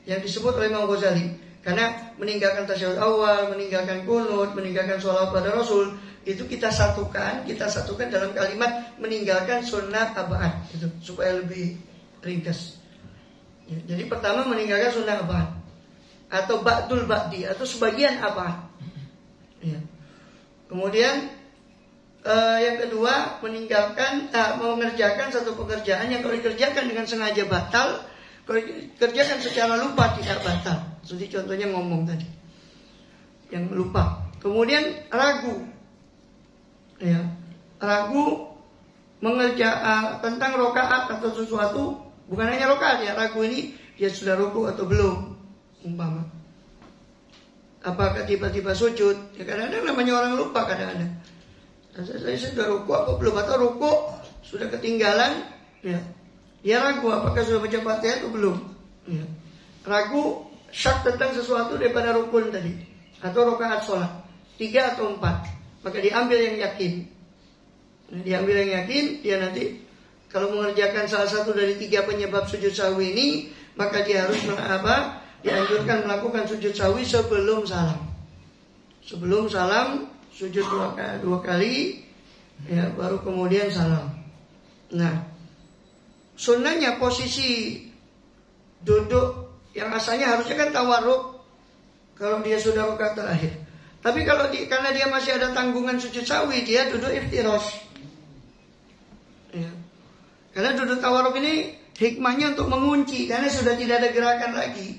yang disebut oleh Imam Ghazali, karena meninggalkan tasyahud awal, meninggalkan qunut, meninggalkan sholawat pada Rasul, itu kita satukan dalam kalimat meninggalkan sunnah abad itu supaya lebih ringkas. Ya, jadi pertama meninggalkan sunnah abad atau ba'dul ba'di atau sebagian abad. Ya. Kemudian yang kedua mengerjakan satu pekerjaan yang kalau dikerjakan dengan sengaja batal, kalau dikerjakan secara lupa tidak batal. Jadi contohnya ngomong tadi yang lupa. Kemudian ragu, ya, ragu mengerjakan tentang rokaat atau sesuatu, bukan hanya rokaat ya, ragu ini dia sudah ruku atau belum, umpama. Apakah tiba-tiba sujud? Ya kadang-kadang namanya orang lupa kadang-kadang. Saya sudah ruku apa belum, atau ruku sudah ketinggalan, ya. Dia ragu apakah sudah baca Fatihah atau belum, ya. Ragu syak tentang sesuatu daripada rukun tadi atau rakaat sholat 3 atau 4, maka diambil yang yakin. Nah, diambil yang yakin, dia nanti kalau mengerjakan salah satu dari 3 penyebab sujud sahwi ini, maka dia harus dianjurkan melakukan sujud sahwi sebelum salam. Sebelum salam sujud 2 kali, ya, baru kemudian salam. Nah, sunnahnya posisi duduk yang asalnya harusnya kan tawarruk kalau dia sudah rakaat terakhir. Tapi kalau karena dia masih ada tanggungan sujud sahwi, dia duduk iftirash. Ya. Karena duduk tawarruk ini hikmahnya untuk mengunci, karena sudah tidak ada gerakan lagi.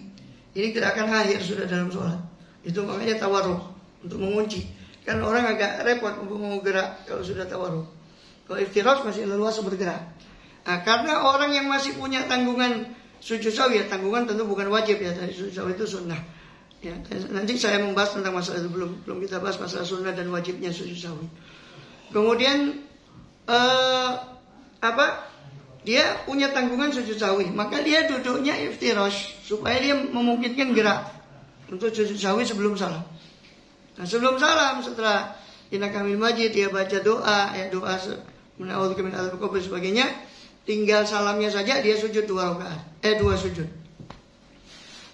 Ini gerakan akhir sudah dalam sholat. Itu makanya tawarruk, untuk mengunci. Kan orang agak repot mau gerak kalau sudah tawarruk. Kalau iftirash masih leluasa bergerak. Nah, karena orang yang masih punya tanggungan sujud sahwi, ya, tanggungan tentu bukan wajib ya, sujud sahwi itu sunnah. Ya, nanti saya membahas tentang masalah itu, belum kita bahas masalah sunnah dan wajibnya sujud sahwi. Kemudian dia punya tanggungan sujud sahwi, maka dia duduknya iftirash supaya dia memungkinkan gerak untuk sujud sahwi sebelum salam. Nah, sebelum salam, setelah innaka hamidum majid, dia baca doa mena'udzubika min adzabil qabr sebagainya, tinggal salamnya saja dia sujud 2 sujud.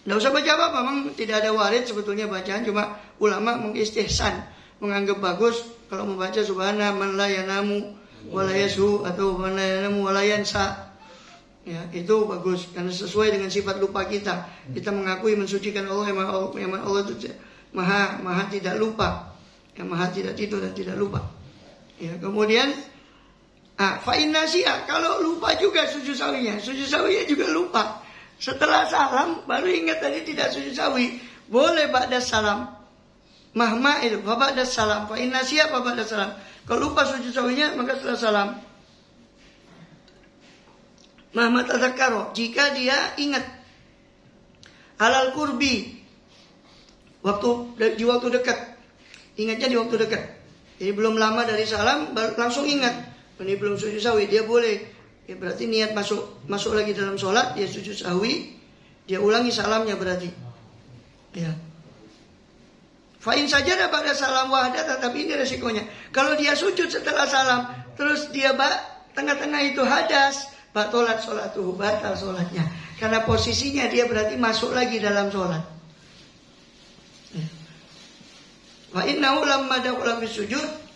Tidak usah baca apa-apa, memang tidak ada warid sebetulnya bacaan, cuma ulama mengistihsan, menganggap bagus kalau membaca subhana man la yanamu wa la yashu atau man la yanamu wa la yansa. Ya, itu bagus karena sesuai dengan sifat lupa kita. Kita mengakui mensucikan Allah yang Allah itu maha tidak lupa, yang maha tidak tidur dan tidak lupa. Ya, kemudian fa inna nasiya, kalau lupa juga sujud sahwinya juga lupa. Setelah salam baru ingat tadi tidak sujud sahwi, boleh ba'da salam. Mahma itu, ba'da salam. Fa inna nasiya ba'da salam. Kalau lupa sujud sahwinya maka setelah salam. Mahma tadzakkara, jika dia ingat alal kurbi, di waktu dekat. Ingatnya di waktu dekat. Jadi belum lama dari salam langsung ingat. Ini belum sujud sahwi, dia boleh. Ya berarti niat masuk lagi dalam sholat, dia sujud sahwi, dia ulangi salamnya berarti. Ya. Fa'in sajada pada salam wahda, tetapi ini resikonya. Kalau dia sujud setelah salam, terus dia tengah-tengah itu hadas, batalat sholatuhu, batal sholatnya. Karena posisinya dia berarti masuk lagi dalam sholat. Wa innahu lamma dakhala fi sujud,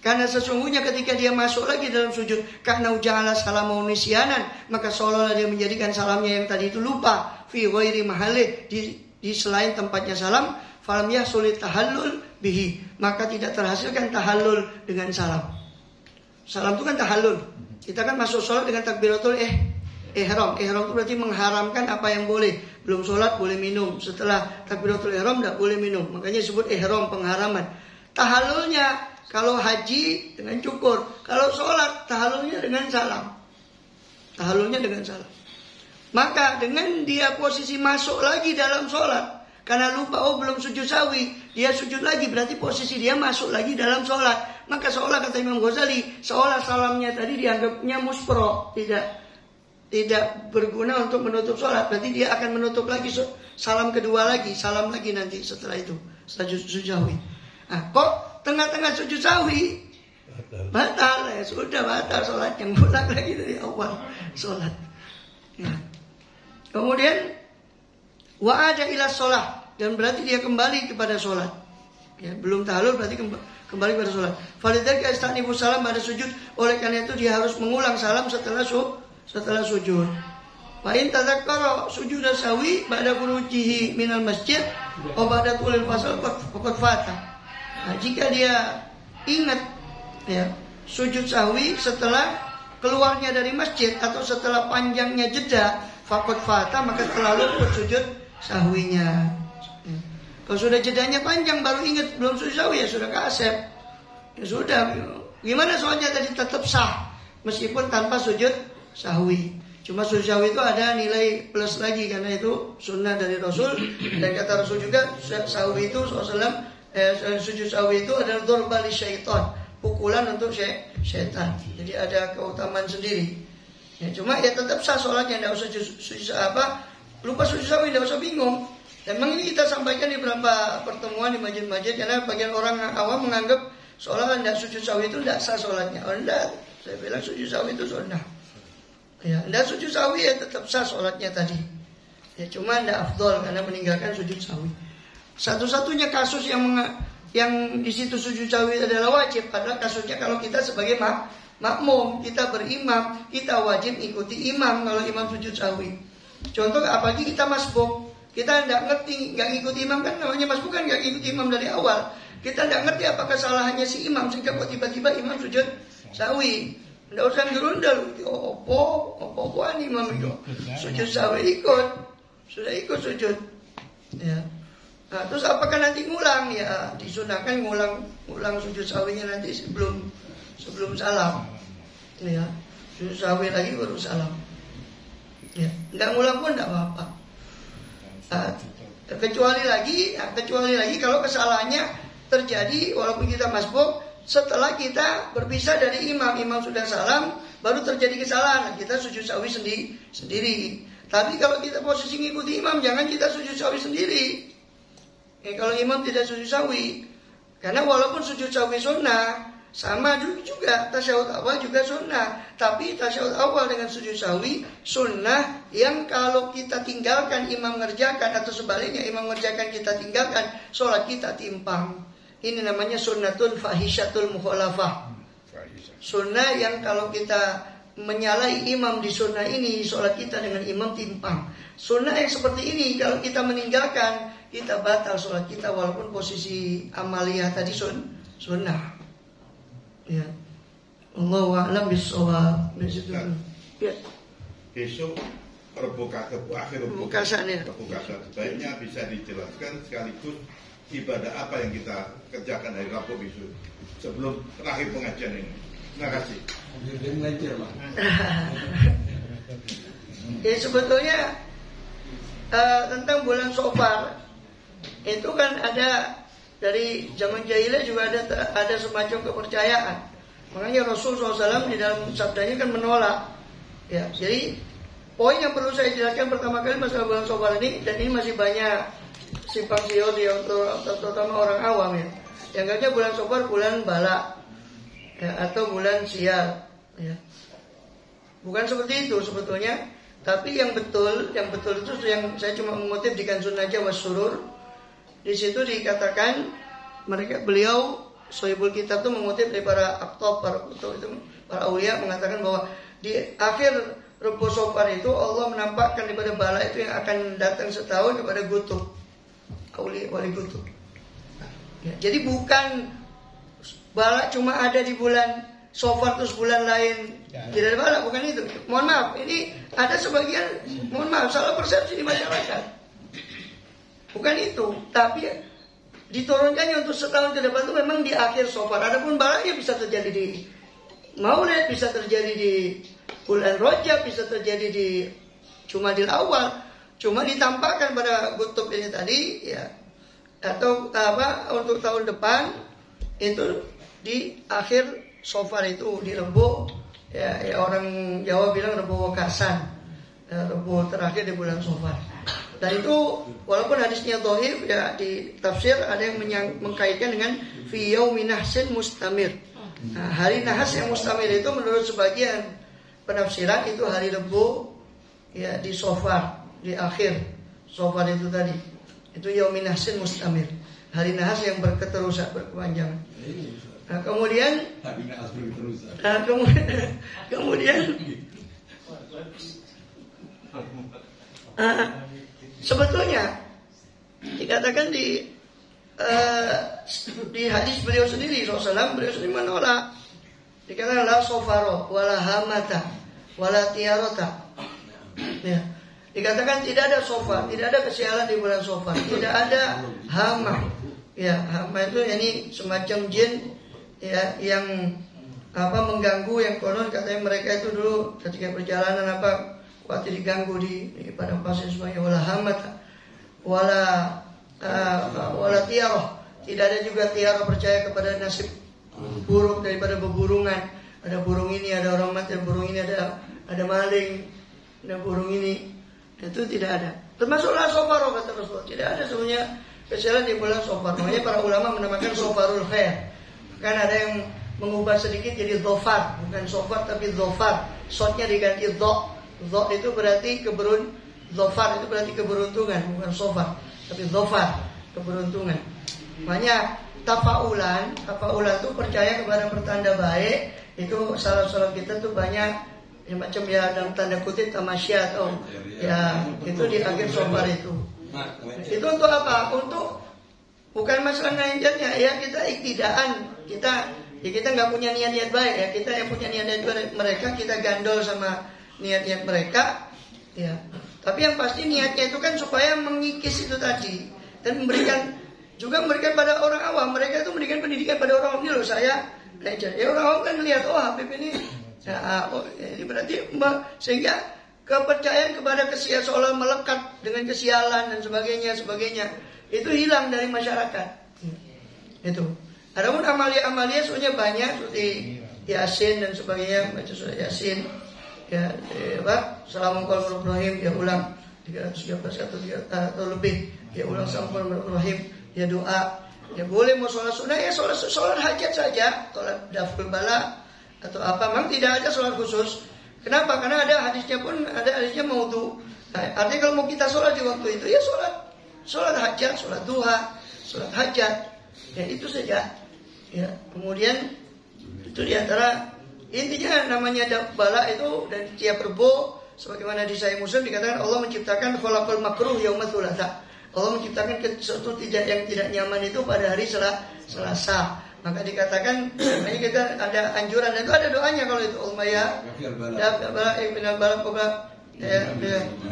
karena sesungguhnya ketika dia masuk lagi dalam sujud, karena ja'ala salamahu nisyanan, maka seolah-olah dia menjadikan salamnya yang tadi itu lupa, fi ghairi mahallih, di selain tempatnya salam, falam yahsulit tahallul bihi, maka tidak terhasilkan tahallul dengan salam. Salam itu kan tahallul. Kita kan masuk sholat dengan takbiratul ihram. Ihram itu berarti mengharamkan apa yang boleh. Belum sholat boleh minum. Setelah takbiratul ihram tidak boleh minum. Makanya disebut ihram, pengharaman. Tahallulnya kalau haji dengan cukur. Kalau sholat tahallulnya dengan salam. Tahallulnya dengan salam. Maka dengan dia posisi masuk lagi dalam sholat, karena lupa belum sujud sahwi, dia sujud lagi, berarti posisi dia masuk lagi dalam sholat. Maka seolah, kata Imam Ghazali, seolah salamnya tadi dianggapnya muspro, tidak berguna untuk menutup sholat. Berarti dia akan menutup lagi salam kedua lagi, salam lagi nanti setelah itu, setelah sujud sahwi. Nah, kok tengah-tengah sujud sahwi batal, ya sudah batal sholatnya, pulang lagi dari awal sholat. Nah, kemudian wa'ada ila sholat, dan berarti dia kembali kepada sholat. Ya, belum tahallul berarti kembali kepada sholat. Falidzalika istanibu salam pada sujud. Oleh karena itu dia harus mengulang salam setelah sujud. Fa in tadzakkara sujud sahwi ba'da khurujihi minal masjid wa ba'da tulil fasal faqad fata. Nah, jika dia ingat ya sujud sahwi setelah keluarnya dari masjid atau setelah panjangnya jeda, faqad fata, maka telah luput sujud sahwinya. Kalau sudah jedanya panjang baru ingat belum sujud sahwi, ya sudah kasep. Ya sudah. Gimana soalnya tadi tetap sah meskipun tanpa sujud sahwi. Cuma sujud sahwi itu ada nilai plus lagi karena itu sunnah dari Rasul, dan kata Rasul juga sahwi itu sujud sahwi itu adalah dzarbali syaitan, pukulan untuk syaitan. Jadi ada keutamaan sendiri. Ya cuma ya tetap sah sholatnya, tidak usah lupa sujud sahwi, tidak usah bingung. Dan memang ini kita sampaikan di beberapa pertemuan di masjid-masjid, karena bagian orang awam menganggap seolah tidak sujud sahwi itu tidak sah sholatnya. Oh tidak, saya bilang sujud sahwi itu sunnah. Ya, tidak sujud sahwi ya tetap sah sholatnya tadi. Ya cuma tidak afdol karena meninggalkan sujud sahwi. Satu-satunya kasus yang di situ sujud sahwi adalah wajib adalah kasusnya kalau kita sebagai makmum, kita berimam, kita wajib ikuti imam kalau imam sujud sahwi. Contoh apalagi kita masbuk. Kita tidak ngerti, nggak ngikuti imam, kan namanya masbuk kan nggak ngikuti imam dari awal. Kita tidak ngerti apa kesalahannya si imam sehingga kok tiba-tiba imam sujud sahwi. Tidak usah gerundal, opo-opoan imam itu sujud sahwi ikut, sudah ikut sujud. Ya. Nah, terus apakah nanti ngulang? Ya disunahkan ngulang sujud sawinya nanti sebelum salam. Ya, sujud sawi lagi baru salam. Ya, nggak ngulang pun nggak apa-apa. Kecuali lagi kalau kesalahannya terjadi walaupun kita masbuk setelah kita berpisah dari imam sudah salam baru terjadi kesalahan, kita sujud sawi sendiri. Tapi kalau kita posisi ngikuti imam, jangan kita sujud sawi sendiri. Kalau imam tidak sujud sawi, karena walaupun sujud sawi sunnah, sama juga tasyahud awal juga sunnah. Tapi tasyahud awal dengan sujud sawi sunnah yang kalau kita tinggalkan imam ngerjakan, atau sebaliknya imam ngerjakan kita tinggalkan, sholat kita timpang. Ini namanya sunnatun fahishatul mukhalafah. Sunnah yang kalau kita menyalahi imam di sunnah ini, sholat kita dengan imam timpang. Sunnah yang seperti ini kalau kita meninggalkan, kita batal sholat kita walaupun posisi amaliyah tadi sunnah. Ya, Allahu a'lam bishawab. Ya. Besok akhir Rebo Kasar sebaiknya bisa dijelaskan sekaligus ibadah apa yang kita kerjakan hari Rabu besok sebelum terakhir pengajian ini. Terima kasih. Ya sebetulnya tentang bulan Shofar itu kan ada dari zaman jahiliyah juga ada semacam kepercayaan. Makanya Rasul SAW di dalam sabdanya kan menolak. Ya, jadi poin yang perlu saya jelaskan pertama kali masalah bulan Shofar ini, dan ini masih banyak simpang siur terutama orang awam ya. Yang katanya bulan Shofar bulan bala ya, atau bulan sial ya. Bukan seperti itu sebetulnya, tapi yang betul itu yang saya cuma mengutip di Kanzun Najah Wasurur. Di situ dikatakan beliau Sohibul Kitab itu mengutip dari para aktab, para aulia mengatakan bahwa di akhir Rebo Shofar itu Allah menampakkan daripada bala itu yang akan datang setahun kepada Gutub, wali Gutub. Ya, jadi bukan bala cuma ada di bulan Shofar terus bulan lain tidak ada bala, bukan itu. Mohon maaf, ini ada sebagian salah persepsi di masyarakat. Bukan itu, tapi diturunkannya untuk setahun ke depan itu memang di akhir Shofar. Adapun balanya bisa terjadi di Maulid, bisa terjadi di bulan Rajab, bisa terjadi di Jumadil Awal. Cuma ditampakkan pada Gutub ini tadi ya, atau untuk tahun depan itu di akhir Shofar itu di Rebo ya, orang Jawa bilang Rebo Wekasan, Rebo terakhir di bulan Shofar. Dan itu walaupun hadisnya dhaif ya, di tafsir ada yang mengkaitkan dengan fi yaumin nahsin mustamir. Nah, hari nahas yang mustamir itu menurut sebagian penafsiran itu hari Rebo ya, di Shofar, di akhir Shofar itu tadi. Itu yaumin nahsin mustamir, hari nahas yang berketerusan, berkepanjangan. Nah, kemudian sebetulnya dikatakan di hadis beliau sendiri beliau sendiri menolak. Dikatakan la sofaro wala hamata wala tiarota. Ya. Dikatakan tidak ada sofa, tidak ada kesialan di bulan Shofar, tidak ada hama. Ya, hama itu yani semacam jin ya, yang mengganggu, yang konon katanya mereka itu dulu ketika perjalanan khawatir diganggu di padang pasir semuanya. Wala hamata wala tiaroh, tidak ada juga tiaroh percaya kepada nasib buruk daripada beburungan. Ada burung ini, ada orang mati, ada burung ini, ada maling, ada burung ini. Itu tidak ada. Termasuklah Shofar kata Rasulullah. Tidak ada sebenarnya kesialan di bulan Shofar. Makanya para ulama menamakan Shofarul Khair. Kan ada yang mengubah sedikit jadi dhofar, bukan Shofar tapi dhofar. Shotnya diganti dho. Dho itu berarti dhofar itu berarti keberuntungan, bukan Shofar tapi dhofar, keberuntungan. Makanya tafaulan itu percaya kepada pertanda baik. Itu salah kita tuh banyak ya, macam ya dalam tanda kutip tamasya atau ya itu di akhir Shofar itu. Itu untuk apa? Untuk bukan masalah ngajarnya ya, kita iktidaan, kita nggak punya niat baik ya, kita yang punya niat baik mereka kita gandol sama niat mereka ya. Tapi yang pasti niatnya itu kan supaya mengikis itu tadi. Dan memberikan pada orang awam. Mereka itu memberikan pendidikan pada orang awam. Ini loh saya belajar. Ya orang awam kan melihat, oh Habib ini, ini berarti sehingga kepercayaan kepada kesialan seolah melekat dengan kesialan dan sebagainya. Itu hilang dari masyarakat. Itu. Adapun amalia soalnya banyak seperti Yasin dan sebagainya, baca surah Yasin. Ya, Assalamualaikum warahmatullahi wabarakatuh, dia ulang 313 atau lebih, dia ulang Assalamualaikum warahmatullahi wabarakatuh, dia doa. Ya boleh mau sholat sunnah, ya sholat hajat saja, sholat daful bala atau apa, memang tidak ada sholat khusus. Kenapa? Karena ada hadisnya maudhu. Nah, artinya kalau mau kita sholat di waktu itu, ya sholat hajat, sholat duha, sholat hajat, ya itu saja. Ya, kemudian itu diantara intinya namanya bala itu dan tiap rebo, sebagaimana di Sahih Muslim dikatakan Allah menciptakan khalaqal makruh yaumul thulatsa. Allah menciptakan sesuatu yang tidak nyaman itu pada hari Selasa. Maka dikatakan makanya kita ada anjuran dan itu ada doanya kalau itu Ummaya bala minal bala qabla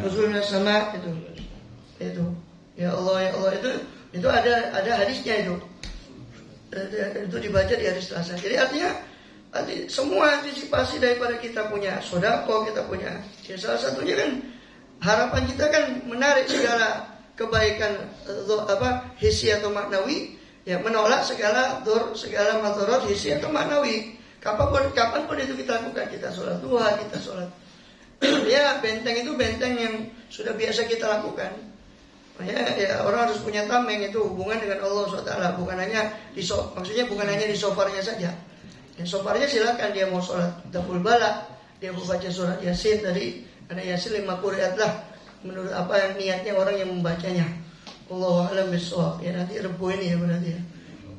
nuzulna sama itu. Ya Allah itu ada hadisnya itu. Itu dibaca di hari Selasa. Jadi artinya semua antisipasi daripada kita punya sodako, kita punya ya salah satunya kan harapan kita kan menarik segala kebaikan hissi atau maknawi, ya menolak segala madharat hissi atau maknawi. Kapanpun itu kita lakukan, kita sholat duha, kita sholat ya benteng itu benteng yang sudah biasa kita lakukan. Ya orang harus punya tameng, itu hubungan dengan Allah SWT, bukan hanya maksudnya bukan hanya di sofarnya saja. Ya, sofarnya silakan dia mau sholat daful bala, dia mau baca surat Yasin tadi, karena Yasin 5 qiraat lah menurut apa yang niatnya orang yang membacanya. Allahu a'lam bishawab. Ya nanti rebu ini ya berarti ya.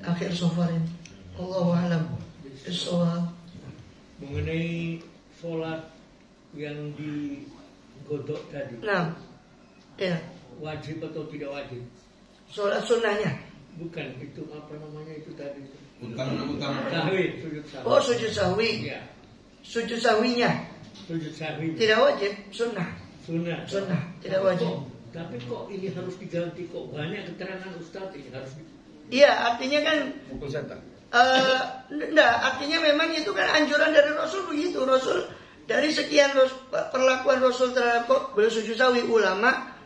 Akhir sofar ini. Allahu a'lam bishawab. Mengenai sholat yang digodok tadi. Nah, ya. Wajib atau tidak wajib? Sholat sunnahnya? Bukan, itu apa namanya itu tadi? Utama. Sahwi, sujud sahwi. Oh, sujud sahwi. Ya. Sujud sahwinya? Sujud sahwi. Tidak wajib, sunnah, tidak wajib. Tapi kok ini harus diganti, kok banyak keterangan Ustaz ini harus. Iya, artinya kan. Pukul setan. Enggak, artinya memang itu kan anjuran dari Rasul begitu. Rasul dari sekian perlakuan Rasul terhadap kok beliau sujud sahwi, ulama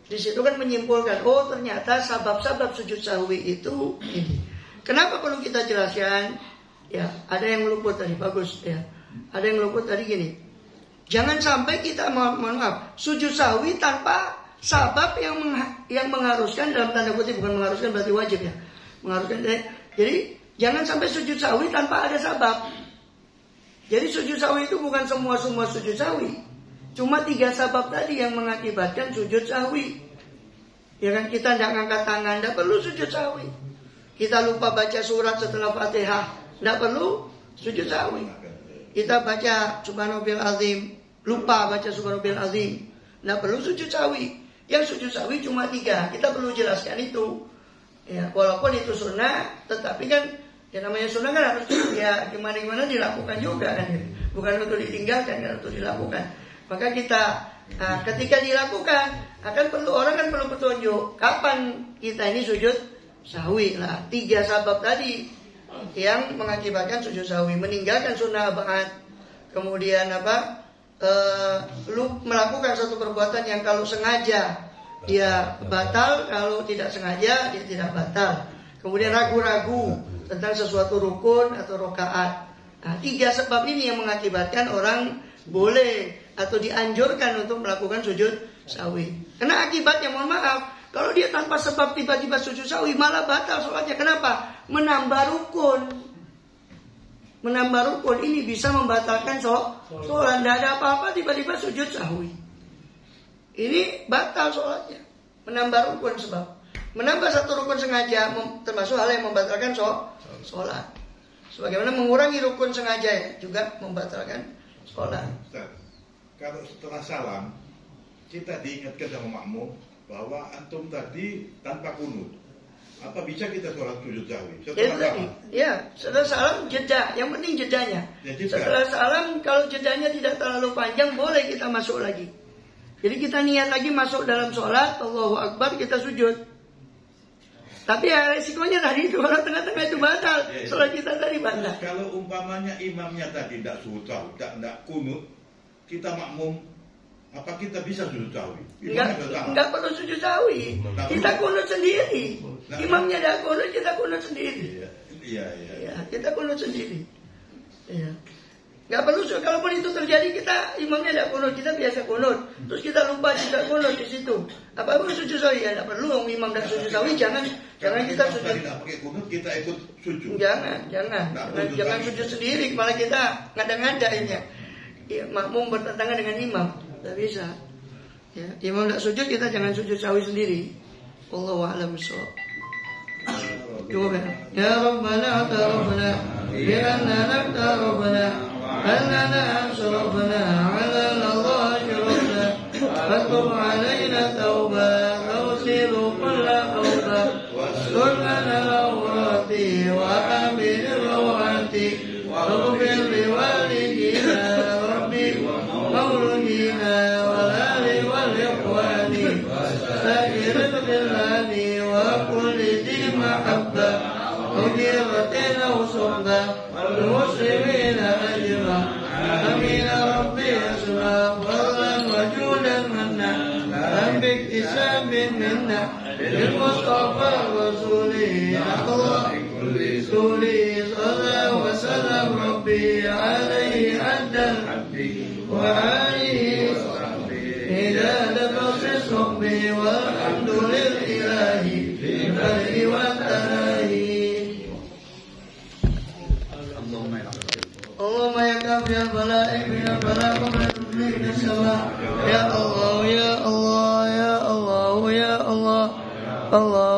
di situ kan menyimpulkan, oh ternyata sabab-sabab sujud sahwi itu ini. Kenapa perlu kita jelaskan? Ya, ada yang luput tadi, bagus ya. Ada yang luput tadi gini. Jangan sampai kita mohon maaf, sujud sahwi tanpa sabab yang mengharuskan, dalam tanda kutip, bukan mengharuskan berarti wajib ya. Mengharuskan. Jadi jangan sampai sujud sahwi tanpa ada sabab. Jadi sujud sahwi itu bukan semua sujud sahwi. Cuma 3 sabab tadi yang mengakibatkan sujud sahwi. Ya kan, kita tidak ngangkat tangan, tidak perlu sujud sahwi. Kita lupa baca surat setelah Fatihah, tidak perlu sujud sahwi. Kita baca Subhanallah azim, lupa baca Subhanallah azim, tidak perlu sujud sahwi. Yang sujud sahwi cuma 3. Kita perlu jelaskan itu. Ya, walaupun itu sunnah, tetapi kan ya namanya sunnah kan harus ya gimana dilakukan juga kan. Bukan untuk ditinggalkan, kan untuk dilakukan. Maka kita ketika dilakukan orang kan perlu petunjuk kapan kita ini sujud sahwi lah. 3 sabab tadi yang mengakibatkan sujud sahwi, meninggalkan sunnah ba'ad, kemudian melakukan satu perbuatan yang kalau sengaja dia batal, kalau tidak sengaja dia tidak batal, kemudian ragu-ragu tentang sesuatu rukun atau rokaat. Nah, 3 sebab ini yang mengakibatkan orang boleh atau dianjurkan untuk melakukan sujud sahwi. Karena akibatnya mohon maaf, kalau dia tanpa sebab tiba-tiba sujud sahwi malah batal sholatnya. Kenapa? Menambah rukun ini bisa membatalkan sholat. Tidak ada apa-apa tiba-tiba sujud sahwi. Ini batal sholatnya. Menambah rukun sebab. Menambah satu rukun sengaja termasuk hal yang membatalkan sholat. Sebagaimana mengurangi rukun sengaja juga membatalkan sholat. Kalau setelah salam kita diingatkan sama makmum bahwa antum tadi tanpa kunut, apa bisa kita sholat sujud sahwi? Setelah salam jeda, yang penting jedanya. Setelah salam kalau jedanya tidak terlalu panjang boleh kita masuk lagi. Jadi kita niat lagi masuk dalam sholat, Allahu Akbar, kita sujud. Tapi ya resikonya tadi itu kalau tengah-tengah itu batal, sholat kita tadi batal. Kalau umpamanya imamnya tadi tidak sujud sahwi, tidak kunut, kita makmum, apa kita bisa sujud sahwi? Enggak perlu sujud sahwi. Kita kunut sendiri. Imamnya tidak kunut, kita kunut sendiri. Iya. Kita kunut sendiri. Iya. Enggak perlu, kalaupun itu terjadi kita imamnya tidak kunut, kita biasa kunut. Terus kita lupa kita kunut di situ. Apa perlu sujud sahwi? Ya tidak perlu, imam dan sujud sahwi jangan kita sujud. Tidak pakai kunut kita ikut sujud. Jangan sujud sendiri, malah kita ngada-ngada ini. Ya, makmum bertentangan dengan imam, tidak bisa. Ya, imam tidak sujud, kita jangan sujud sahwi sendiri. Wallahu a'lam bishawab. Ya Rabbana Rabbana bi'anna nabta Rabbana أننا أشرفنا على الله ربنا فاتب علينا توبة نغسل كل خوفا واستر لنا العورات وآمن الروعات واغفر لوالدينا ربي مولدينا والآل والإخوان سائر الخلان وكل ذي محبة وغيرة أو صحبة والمسلمين أجمع أمين ربي أسمع فضلا وجودا منا أم باكتساب منا للمصطفى الرسول أحضر رسولي صلى وسلم ربي عليه عد الحب وعليه هداية الصحب والحمد لله في البر والتناهي اللهم يا كافي البلاء من البلاء قبل تفريج السماء يا الله يا الله يا الله يا الله الله